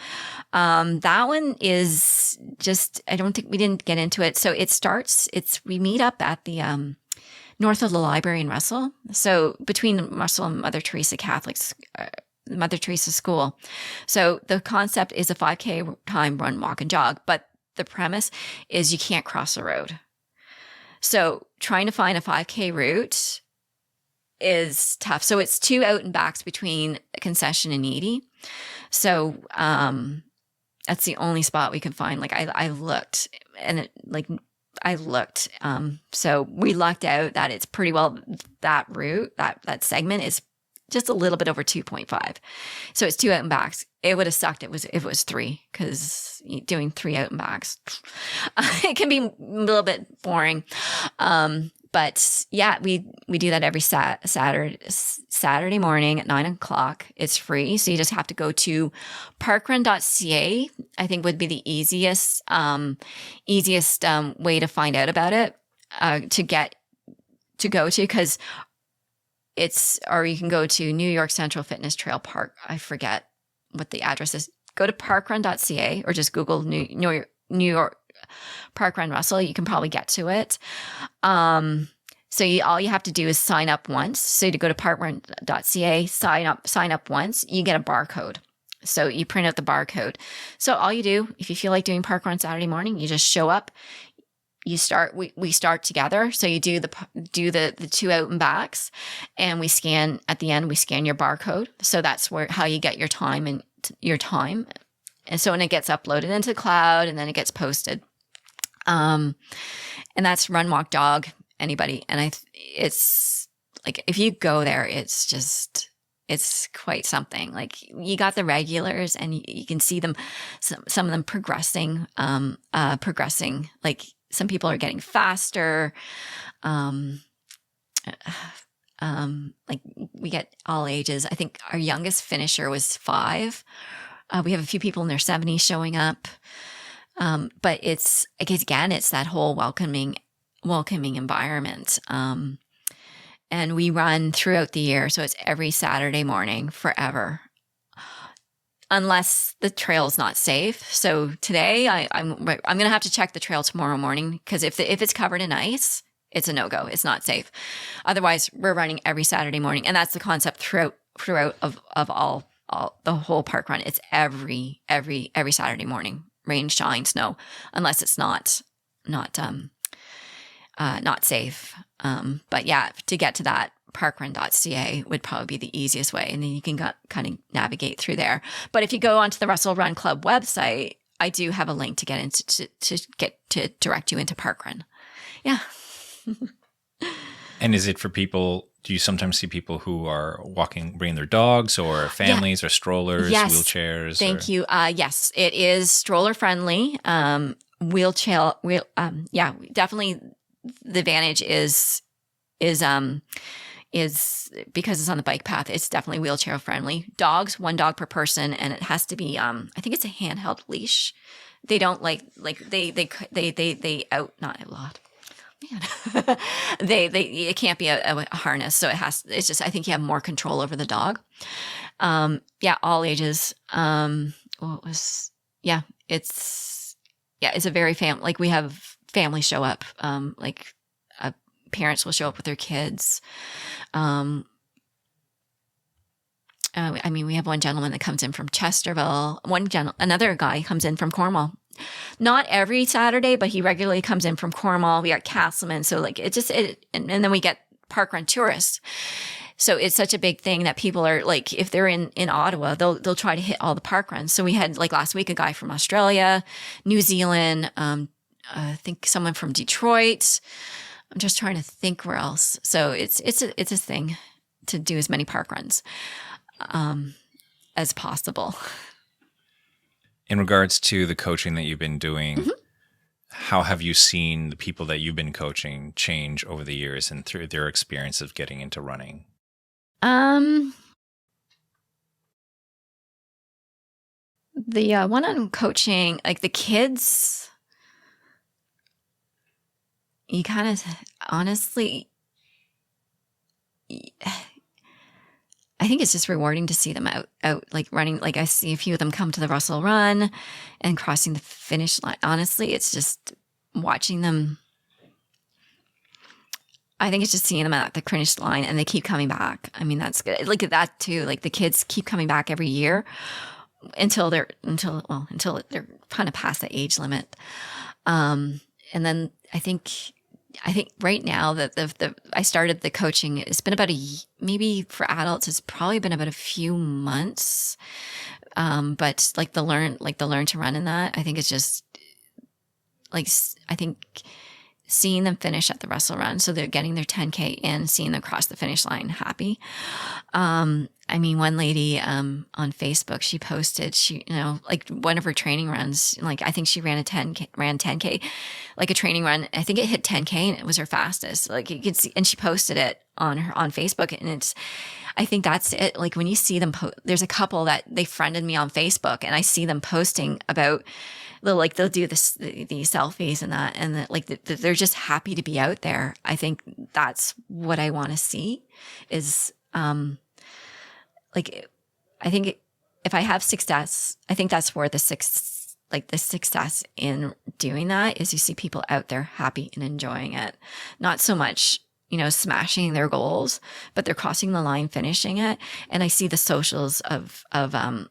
B: That one is just, I don't think we didn't get into it. So we meet up at the, north of the library in Russell. So between Russell and Mother Teresa Mother Teresa School. So the concept is a 5K time run, walk, and jog, but the premise is you can't cross the road. So trying to find a 5K route is tough. So it's 2 out and backs between Concession and Needy. So that's the only spot we could find. Like I looked, and so we lucked out that it's pretty well, that route, that segment is just a little bit over 2.5. So it's 2 out and backs. It would have sucked. It was 3, because doing 3 out and backs, it can be a little bit boring. But yeah, we do that every Saturday morning at 9:00. It's free. So you just have to go to parkrun.ca, I think would be the easiest way to find out about it, to go to, because or you can go to New York Central Fitness Trail Park. I forget what the address is. Go to parkrun.ca or just Google New York Park Run Russell. You can probably get to it. So all you have to do is sign up once. So to go to parkrun.ca, sign up once, you get a barcode. So you print out the barcode. So all you do, if you feel like doing park run Saturday morning, you just show up. we start together. So you do the 2 out and backs, and we scan at the end. We scan your barcode. So that's how you get your time and And so when it gets uploaded into the cloud, and then it gets posted. And that's Run Walk Dog Anybody. And it's like, if you go there, it's quite something. Like, you got the regulars, and you can see them, some of them progressing. Like, some people are getting faster. Like, we get all ages. I think our youngest finisher was 5. We have a few people in their 70s showing up. But it's that whole welcoming environment. And we run throughout the year. So it's every Saturday morning forever, unless the trail's not safe. So today I'm going to have to check the trail tomorrow morning, because if it's covered in ice, it's a no-go. It's not safe. Otherwise, we're running every Saturday morning. And that's the concept throughout of all the whole park run. It's every Saturday morning, rain, shine, snow, unless it's not safe. But yeah, to get to that, parkrun.ca would probably be the easiest way. And then you can kind of navigate through there. But if you go onto the Russell Run Club website, I do have a link to get into to direct you into parkrun. Yeah.
A: And is it for people? Do you sometimes see people who are bringing their dogs, or families, or strollers, wheelchairs?
B: Thank you. Yes, it is stroller friendly. Wheelchair. Definitely. The advantage is because it's on the bike path. It's definitely wheelchair friendly. Dogs, 1 dog per person, and it has to be. I think it's a handheld leash. They don't they out not a lot. Man, it can't be a harness. So it's just, I think you have more control over the dog. All ages. It's a very like, we have families show up, parents will show up with their kids. We have one gentleman that comes in from Chesterville. Another guy comes in from Cornwall. Not every Saturday, but he regularly comes in from Cornwall. We got Castleman. So like, and then we get parkrun tourists. So it's such a big thing that people are like, if they're in Ottawa, they'll try to hit all the parkruns. So we had, like, last week, a guy from Australia, New Zealand, I think someone from Detroit. I'm just trying to think where else. So it's a thing to do as many parkruns as possible.
A: In regards to the coaching that you've been doing, how have you seen the people that you've been coaching change over the years and through their experience of getting into running?
B: The one I'm coaching, like the kids, you kind of, honestly, I think it's just rewarding to see them out like running. Like, I see a few of them come to the Russell Run and crossing the finish line. Honestly, it's just watching them. I think it's just seeing them at the finish line, and they keep coming back. I mean, that's good. Look at that too. Like, the kids keep coming back every year until they're kind of past the age limit. And then I think right now that I started the coaching, it's been about maybe for adults, it's probably been about a few months. But like the learn to run in that, I think it's just like, I think seeing them finish at the Russell Run. So they're getting their 10K in, seeing them cross the finish line happy. I mean, one lady on Facebook, she posted, like one of her training runs, like I think she ran 10K, like a training run. I think it hit 10K and it was her fastest. Like, you could see, and she posted it on Facebook, and I think that's it. Like, when you see them, there's a couple that they friended me on Facebook, and I see them posting about, they'll do the selfies and that, and they're just happy to be out there. I think that's what I want to see is, like, I think if I have success, I think that's where the success in doing that is, you see people out there happy and enjoying it. Not so much, smashing their goals, but they're crossing the line, finishing it. And I see the socials of them,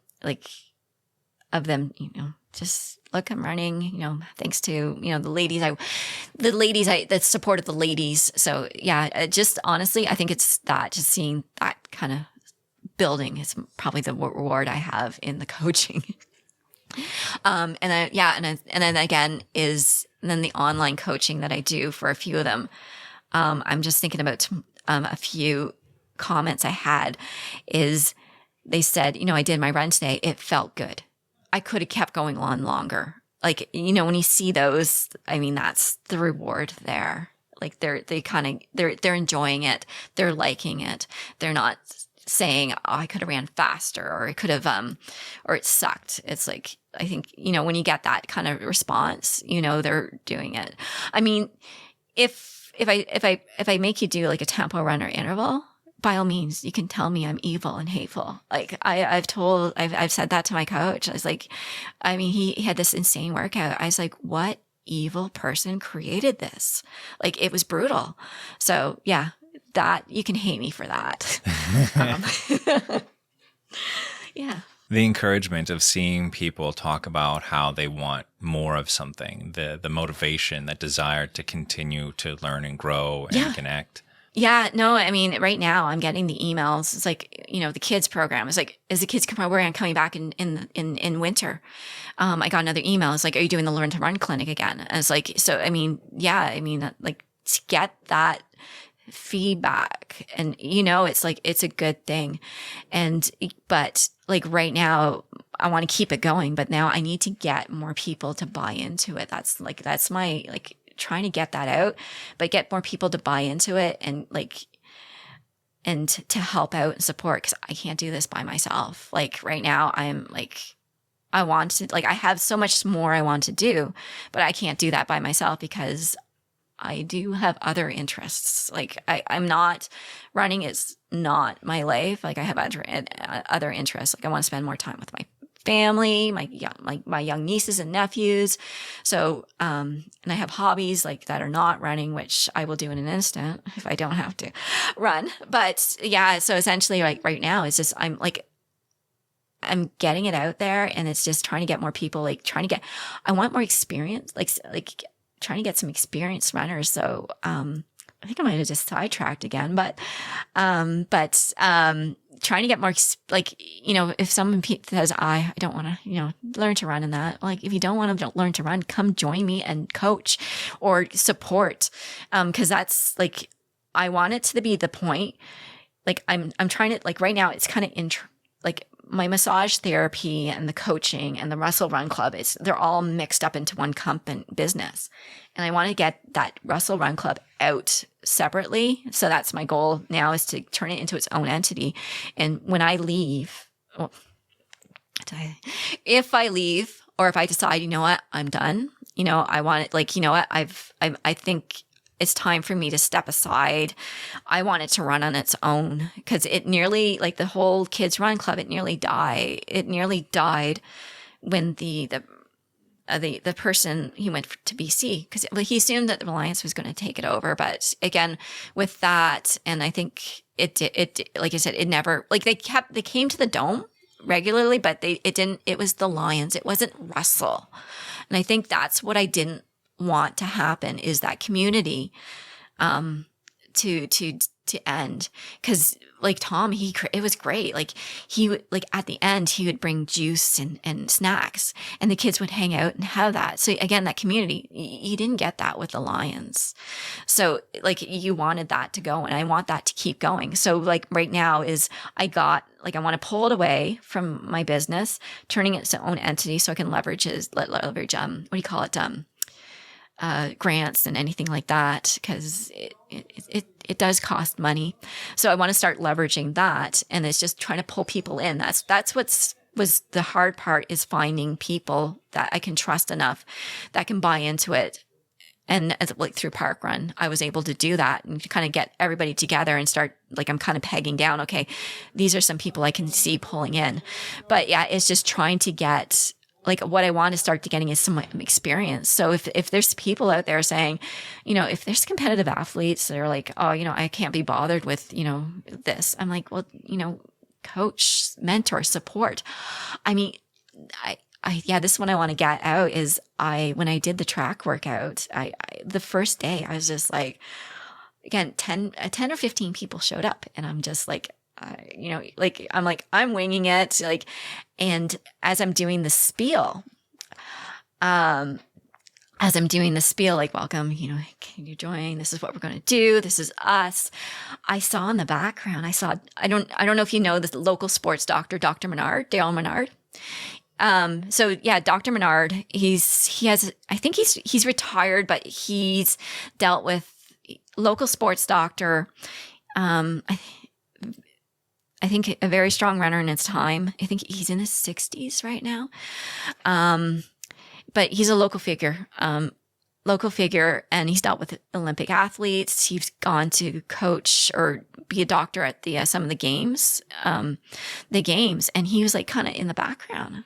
B: just look, I'm running, thanks to, that supported the ladies. So yeah, just honestly, I think it's that, just seeing that kind of building is probably the reward I have in the coaching. And then again and then the online coaching that I do for a few of them. I'm just thinking about a few comments I had is they said, I did my run today. It felt good. I could have kept going on longer. Like, when you see those, I mean, that's the reward there. Like they're enjoying it. They're liking it. They're not saying, oh, I could have ran faster, or it could have, or it sucked. It's like, I think, when you get that kind of response, they're doing it. I mean, if I make you do like a tempo run or interval, by all means, you can tell me I'm evil and hateful. Like I've said that to my coach. I was like, I mean, he had this insane workout. I was like, what evil person created this? Like, it was brutal. So yeah, that you can hate me for that. Yeah.
A: The encouragement of seeing people talk about how they want more of something, the motivation, that desire to continue to learn and grow and connect.
B: Yeah, no, I mean, right now I'm getting the emails. It's like, the kids program. It's like, is the kids program coming back in winter? I got another email. It's like, are you doing the Learn to Run clinic again? And it's like, so, I mean, like, to get that feedback, and it's like, it's a good thing. But like right now I want to keep it going, but now I need to get more people to buy into it. That's my, like, trying to get that out, but get more people to buy into it and to help out and support, because I can't do this by myself. Like right now I'm like, I want to, like, I have so much more I want to do, but I can't do that by myself because I do have other interests. Like I'm not, running is not my life. Like I have other interests. Like I want to spend more time with my family, my young nieces and nephews. So, and I have hobbies like that are not running, which I will do in an instant if I don't have to run. But yeah, so essentially like right now it's just, I'm getting it out there, and it's just trying to get more people, like I want more experience, like trying to get some experienced runners. So, I think I might have just sidetracked again, but trying to get more, like, if someone says, I don't want to, learn to run in that, like, if you don't want to learn to run, come join me and coach or support. Cause that's like, I want it to be the point. Like I'm trying to, like, right now it's kind of like my massage therapy and the coaching and the Russell Run Club, they're all mixed up into one company business. And I want to get that Russell Run Club out separately. So that's my goal now, is to turn it into its own entity. And when I leave, if I leave, or if I decide, I'm done, I want it, like, I think it's time for me to step aside. I want it to run on its own, because it nearly, like the whole Kids Run Club, it nearly died. It nearly died when the person, he went to BC, because he assumed that the Alliance was going to take it over. But again, with that, and I think it like I said, it never, like they came to the Dome regularly, but it was the Lions. It wasn't Russell. And I think that's what I didn't want to happen, is that community to end. Because like Tom, it was great. Like he would, like at the end, he would bring juice and snacks, and the kids would hang out and have that. So again, that community, you didn't get that with the Lions. So like you wanted that to go, and I want that to keep going. So like right now I want to pull it away from my business, turning it its own entity so I can leverage what do you call it? Grants and anything like that, because it does cost money. So I want to start leveraging that, and it's just trying to pull people in. That's was the hard part, is finding people that I can trust enough that can buy into it. And like through Park Run, I was able to do that and kind of get everybody together and start, like, I'm kind of pegging down, okay, these are some people I can see pulling in. But yeah, it's just trying to get, like, what I want to start to getting is some experience. So if there's people out there saying, if there's competitive athletes that are like, oh, I can't be bothered with, this. I'm like, well, coach, mentor, support. I mean, this one I want to get out is when I did the track workout, the first day I was just like, again, 10 or 15 people showed up, and I'm just like, I'm winging it. Like, and as I'm doing the spiel, like, welcome, can you join? This is what we're going to do. This is us. I saw in the background, I don't know if you know the local sports doctor, Dr. Menard, Dale Menard. So yeah, Dr. Menard, I think he's retired, but he's dealt with local sports doctor. I think a very strong runner in his time. I think he's in his 60s right now. But he's a local figure, and he's dealt with Olympic athletes. He's gone to coach or be a doctor at some of the games, and he was like kind of in the background.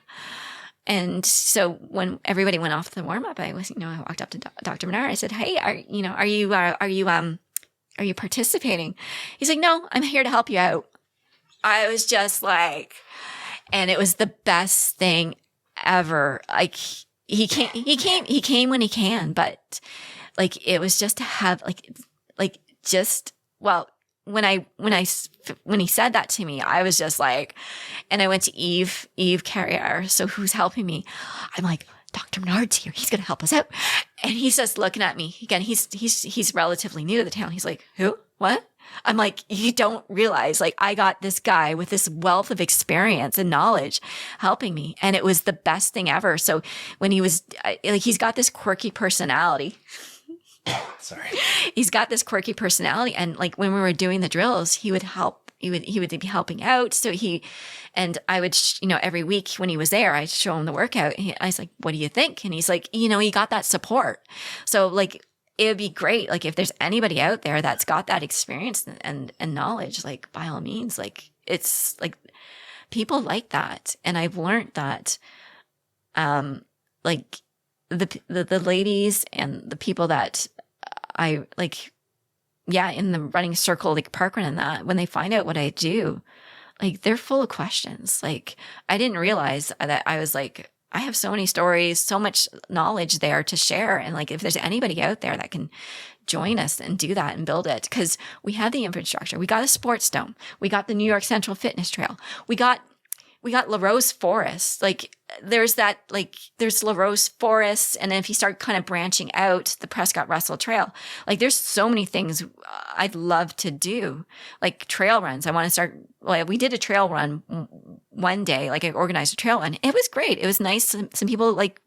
B: And so when everybody went off the warm up, I walked up to Dr. Menard. I said, "Hey, are you participating?" He's like, "No, I'm here to help you out." I was just like, and it was the best thing ever. Like, he came when he can, but like, it was just to have when he said that to me, I was just like, and I went to Eve Carrier. So who's helping me? I'm like, Dr. Menard's here. He's going to help us out. And he's just looking at me again. He's relatively new to the town. He's like, who? What? I'm like, you don't realize, like, I got this guy with this wealth of experience and knowledge helping me. And it was the best thing ever. So when he's got this quirky personality.
A: Sorry.
B: He's got this quirky personality. And like, when we were doing the drills, he would help. He would be helping out. So and I would, every week when he was there, I'd show him the workout. I was like, what do you think? And he's like, he got that support. So like, it would be great. Like, if there's anybody out there that's got that experience and knowledge, like, by all means, like, it's like, people like that. And I've learned that, like, the ladies and the people that I like, yeah, in the running circle, like parkrun and that, when they find out what I do, like, they're full of questions. Like, I didn't realize that I was like, I have so many stories, so much knowledge there to share. And like, if there's anybody out there that can join us and do that and build it, because we have the infrastructure, we got a sports dome, we got the New York Central Fitness Trail, we got La Rose Forest. Like, there's La Rose Forest. And then if you start kind of branching out, the Prescott Russell Trail, like, there's so many things I'd love to do, like trail runs. I want to start. Well, we did a trail run one day, like I organized a trail run. It was great. It was nice. Some people like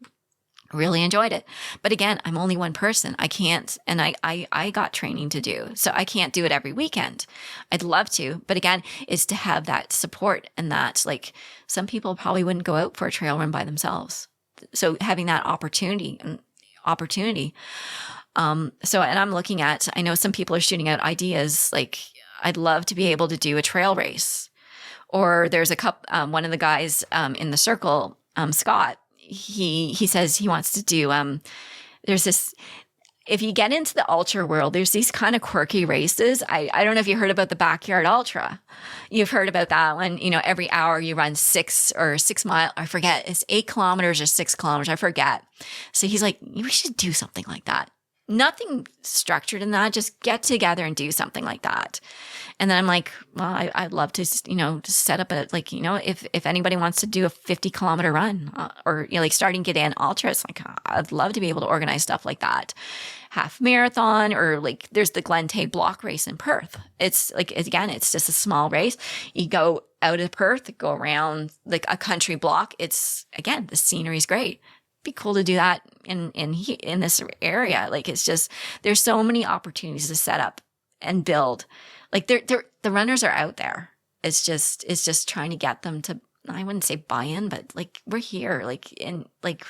B: really enjoyed it. But again, I'm only one person. I can't, and I got training to do. So I can't do it every weekend. I'd love to, but again, it's to have that support, and that, like, some people probably wouldn't go out for a trail run by themselves. So having that opportunity. So, and I'm looking at, I know some people are shooting out ideas. Like, I'd love to be able to do a trail race, or there's one of the guys, in the circle, Scott, he says he wants to do, there's this, if you get into the ultra world, there's these kind of quirky races. I don't know if you heard about the Backyard Ultra. You've heard about that one. Every hour you run 6 mile. I forget. It's 8 kilometers or 6 kilometers. I forget. So he's like, we should do something like that. Nothing structured in that. Just get together and do something like that. And then I'm like, well, I'd love to, just set up if anybody wants to do a 50-kilometer run, or, like, starting G'dan Ultras, like, I'd love to be able to organize stuff like that. Half marathon, or like, there's the Glen Tay block race in Perth. It's like, again, it's just a small race. You go out of Perth, go around like a country block. It's, again, the scenery is great. Be cool to do that in this area. Like, it's just, there's so many opportunities to set up and build. Like, the runners are out there. It's just trying to get them to, I wouldn't say buy in, but like, we're here, like, in like,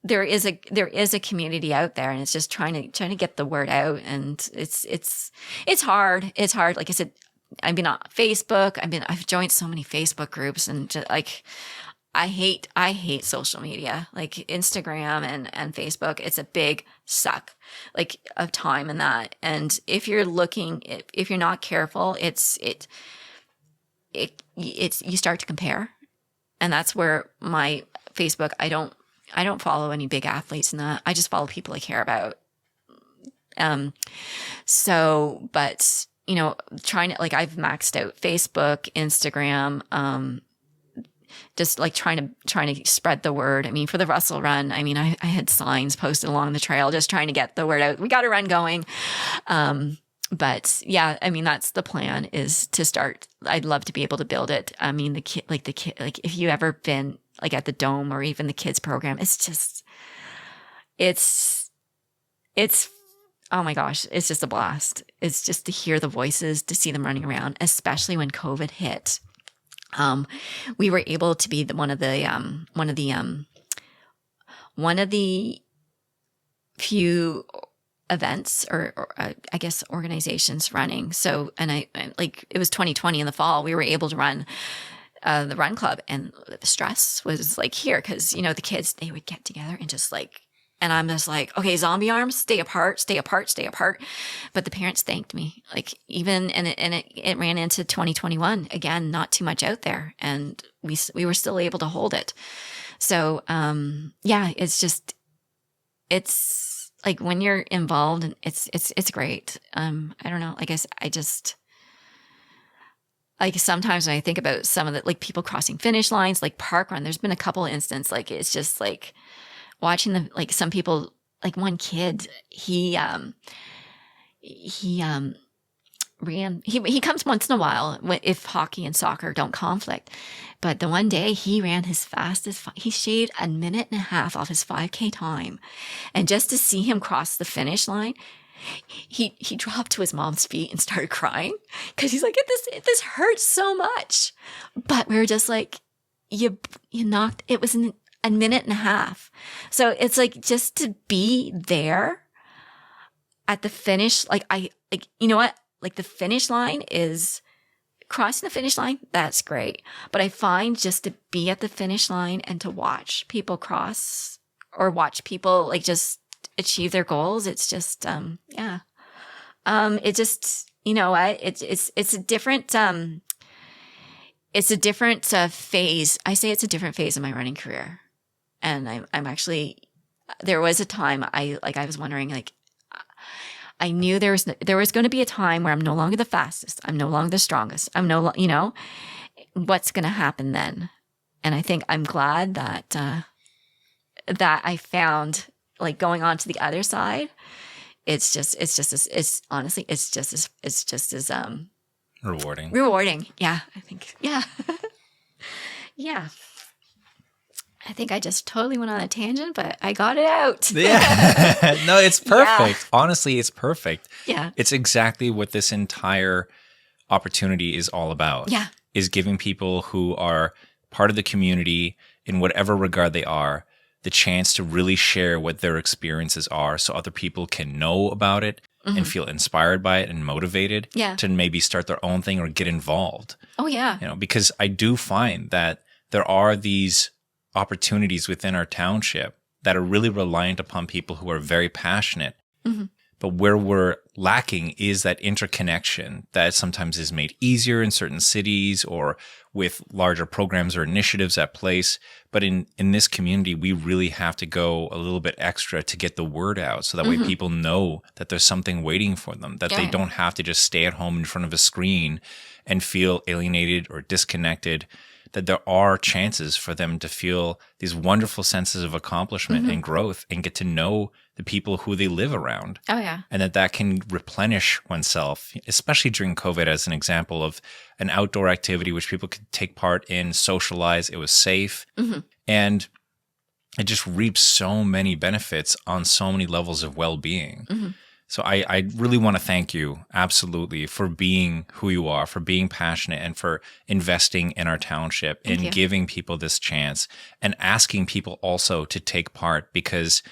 B: there is a community out there, and it's just trying to get the word out. And it's hard. It's hard. Like I said, I've been on Facebook. I've joined so many Facebook groups, and just, like, I hate social media, like Instagram and Facebook. It's a big suck, like, of time in that. And if you're not careful, it's you start to compare. And that's where my Facebook, I don't follow any big athletes in that. I just follow people I care about. But trying to, like, I've maxed out Facebook, Instagram, just like trying to spread the word. I mean, for the Russell run, I mean, I had signs posted along the trail, just trying to get the word out. We got a run going. But yeah, I mean, that's the plan, is to start. I'd love to be able to build it. I mean, the kid, like if you ever been like at the Dome or even the kids program, it's oh my gosh, it's just a blast. It's just to hear the voices, to see them running around, especially when COVID hit. We were able to be one of the few events or I guess organizations running. So, and I like, it was 2020 in the fall, we were able to run the run club, and the stress was like here. Cause the kids, they would get together and just like, and I'm just like, okay, zombie arms, stay apart, stay apart, stay apart. But the parents thanked me, like, even, and it ran into 2021 again, not too much out there. And we were still able to hold it. So, yeah, it's like when you're involved, and it's great. I don't know. Like I just, like sometimes when I think about some of the, like, people crossing finish lines, like park run, there's been a couple of instances, like, it's just like watching them, like some people, like one kid, he ran, he comes once in a while if hockey and soccer don't conflict. But the one day he ran his fastest, he shaved a minute and a half off his 5K time. And just to see him cross the finish line, he dropped to his mom's feet and started crying, because he's like, this hurts so much. But we were just like, you knocked, it was a minute and a half. So it's like, just to be there at the finish, you know what? Like, the finish line is crossing the finish line. That's great. But I find just to be at the finish line and to watch people cross, or watch people like just achieve their goals. It's just, yeah. It just, it's a different, phase. I say it's a different phase of my running career. And I'm actually, there was a time I was wondering, like, I knew there was going to be a time where I'm no longer the fastest. I'm no longer the strongest. I'm what's going to happen then? And I think I'm glad that I found, like, going on to the other side. It's just as
A: rewarding.
B: Rewarding. Yeah. I think, yeah. Yeah. I think I just totally went on a tangent, but I got it out.
A: Yeah. No, it's perfect.
B: Yeah.
A: Honestly, it's perfect.
B: Yeah.
A: It's exactly what this entire opportunity is all about.
B: Yeah.
A: Is giving people who are part of the community, in whatever regard they are, the chance to really share what their experiences are, so other people can know about it and feel inspired by it and motivated to maybe start their own thing or get involved.
B: Oh, yeah.
A: Because I do find that there are these opportunities within our township that are really reliant upon people who are very passionate. Mm-hmm. But where we're lacking is that interconnection that sometimes is made easier in certain cities or with larger programs or initiatives at place. But in this community, we really have to go a little bit extra to get the word out, so that way people know that there's something waiting for them, that they don't have to just stay at home in front of a screen and feel alienated or disconnected, that there are chances for them to feel these wonderful senses of accomplishment and growth and get to know the people who they live around.
B: Oh, yeah.
A: And that can replenish oneself, especially during COVID, as an example of an outdoor activity which people could take part in, socialize. It was safe. And it just reaps so many benefits on so many levels of well-being. So I really want to thank you, absolutely, for being who you are, for being passionate, and for investing in our township and giving people this chance and asking people also to take part, because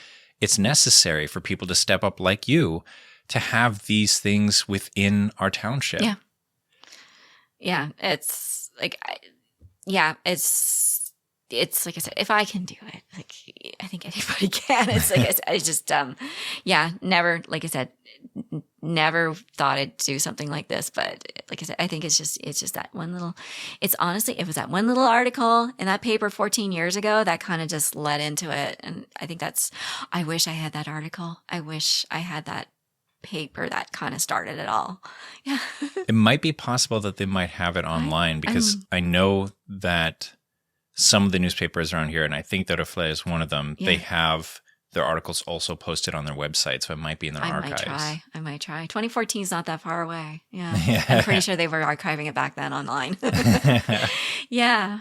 A: it's necessary for people to step up like you to have these things within our township. Yeah.
B: Yeah. It's like, it's like I said, if I can do it, like, I think anybody can. It's like I just, never, like I said, never thought I'd do something like this, but like I said, I think it's just that one little, it's honestly, it was that one little article in that paper 14 years ago that kind of just led into it. And I think I wish I had that article. I wish I had that paper that kind of started it all. Yeah.
A: It might be possible that they might have it online because I know that some of the newspapers around here, and I think that Reflet is one of them, they have their articles also posted on their website, so it might be in their archives.
B: I might try. 2014 is not that far away. Yeah. I'm pretty sure they were archiving it back then online. Yeah.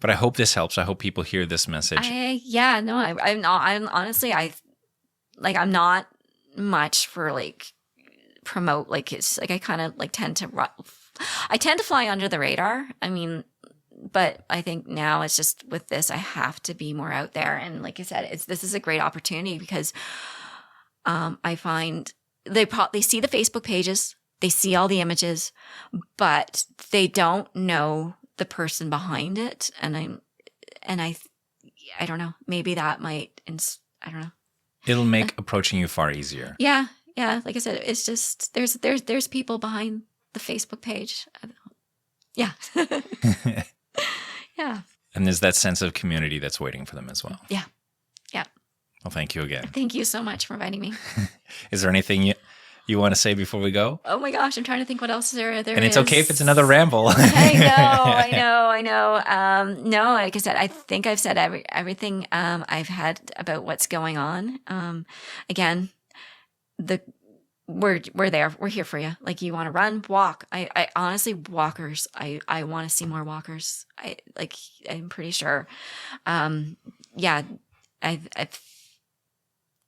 A: But I hope this helps. I hope people hear this message.
B: I'm honestly, I'm not much for like promote, like it's like I kind of like tend to fly under the radar. I mean, but I think now it's just with this, I have to be more out there. And like I said, this is a great opportunity because I find they see the Facebook pages, they see all the images, but they don't know the person behind it. And I don't know, maybe that might, I don't know.
A: It'll make approaching you far easier.
B: Yeah. Like I said, it's just there's people behind the Facebook page. Yeah. Yeah.
A: And there's that sense of community that's waiting for them as well.
B: Yeah.
A: Well, thank you again.
B: Thank you so much for inviting me.
A: Is there anything you want to say before we go?
B: Oh my gosh, I'm trying to think what else there is.
A: And it's okay if it's another ramble.
B: I know. No, like I said, I think I've said everything I've had about what's going on. Again, we're there. We're here for you. Like you want to run, walk. I honestly, walkers. I want to see more walkers. I'm pretty sure.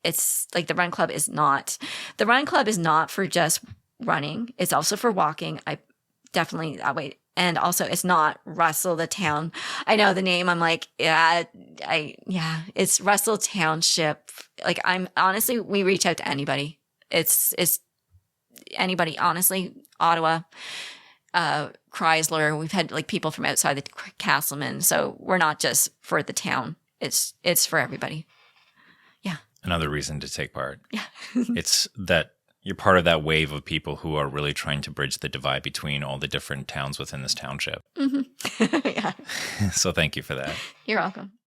B: It's like the run club is not for just running. It's also for walking. I definitely wait. And also it's not Russell the town. I know the name. I'm like, it's Russell Township. Like we reach out to anybody. It's anybody, honestly, Ottawa, Chrysler. We've had like people from outside the Castleman. So we're not just for the town. It's for everybody. Yeah.
A: Another reason to take part.
B: Yeah.
A: It's that you're part of that wave of people who are really trying to bridge the divide between all the different towns within this township.
B: Mm-hmm. Yeah.
A: So thank you for that.
B: You're welcome.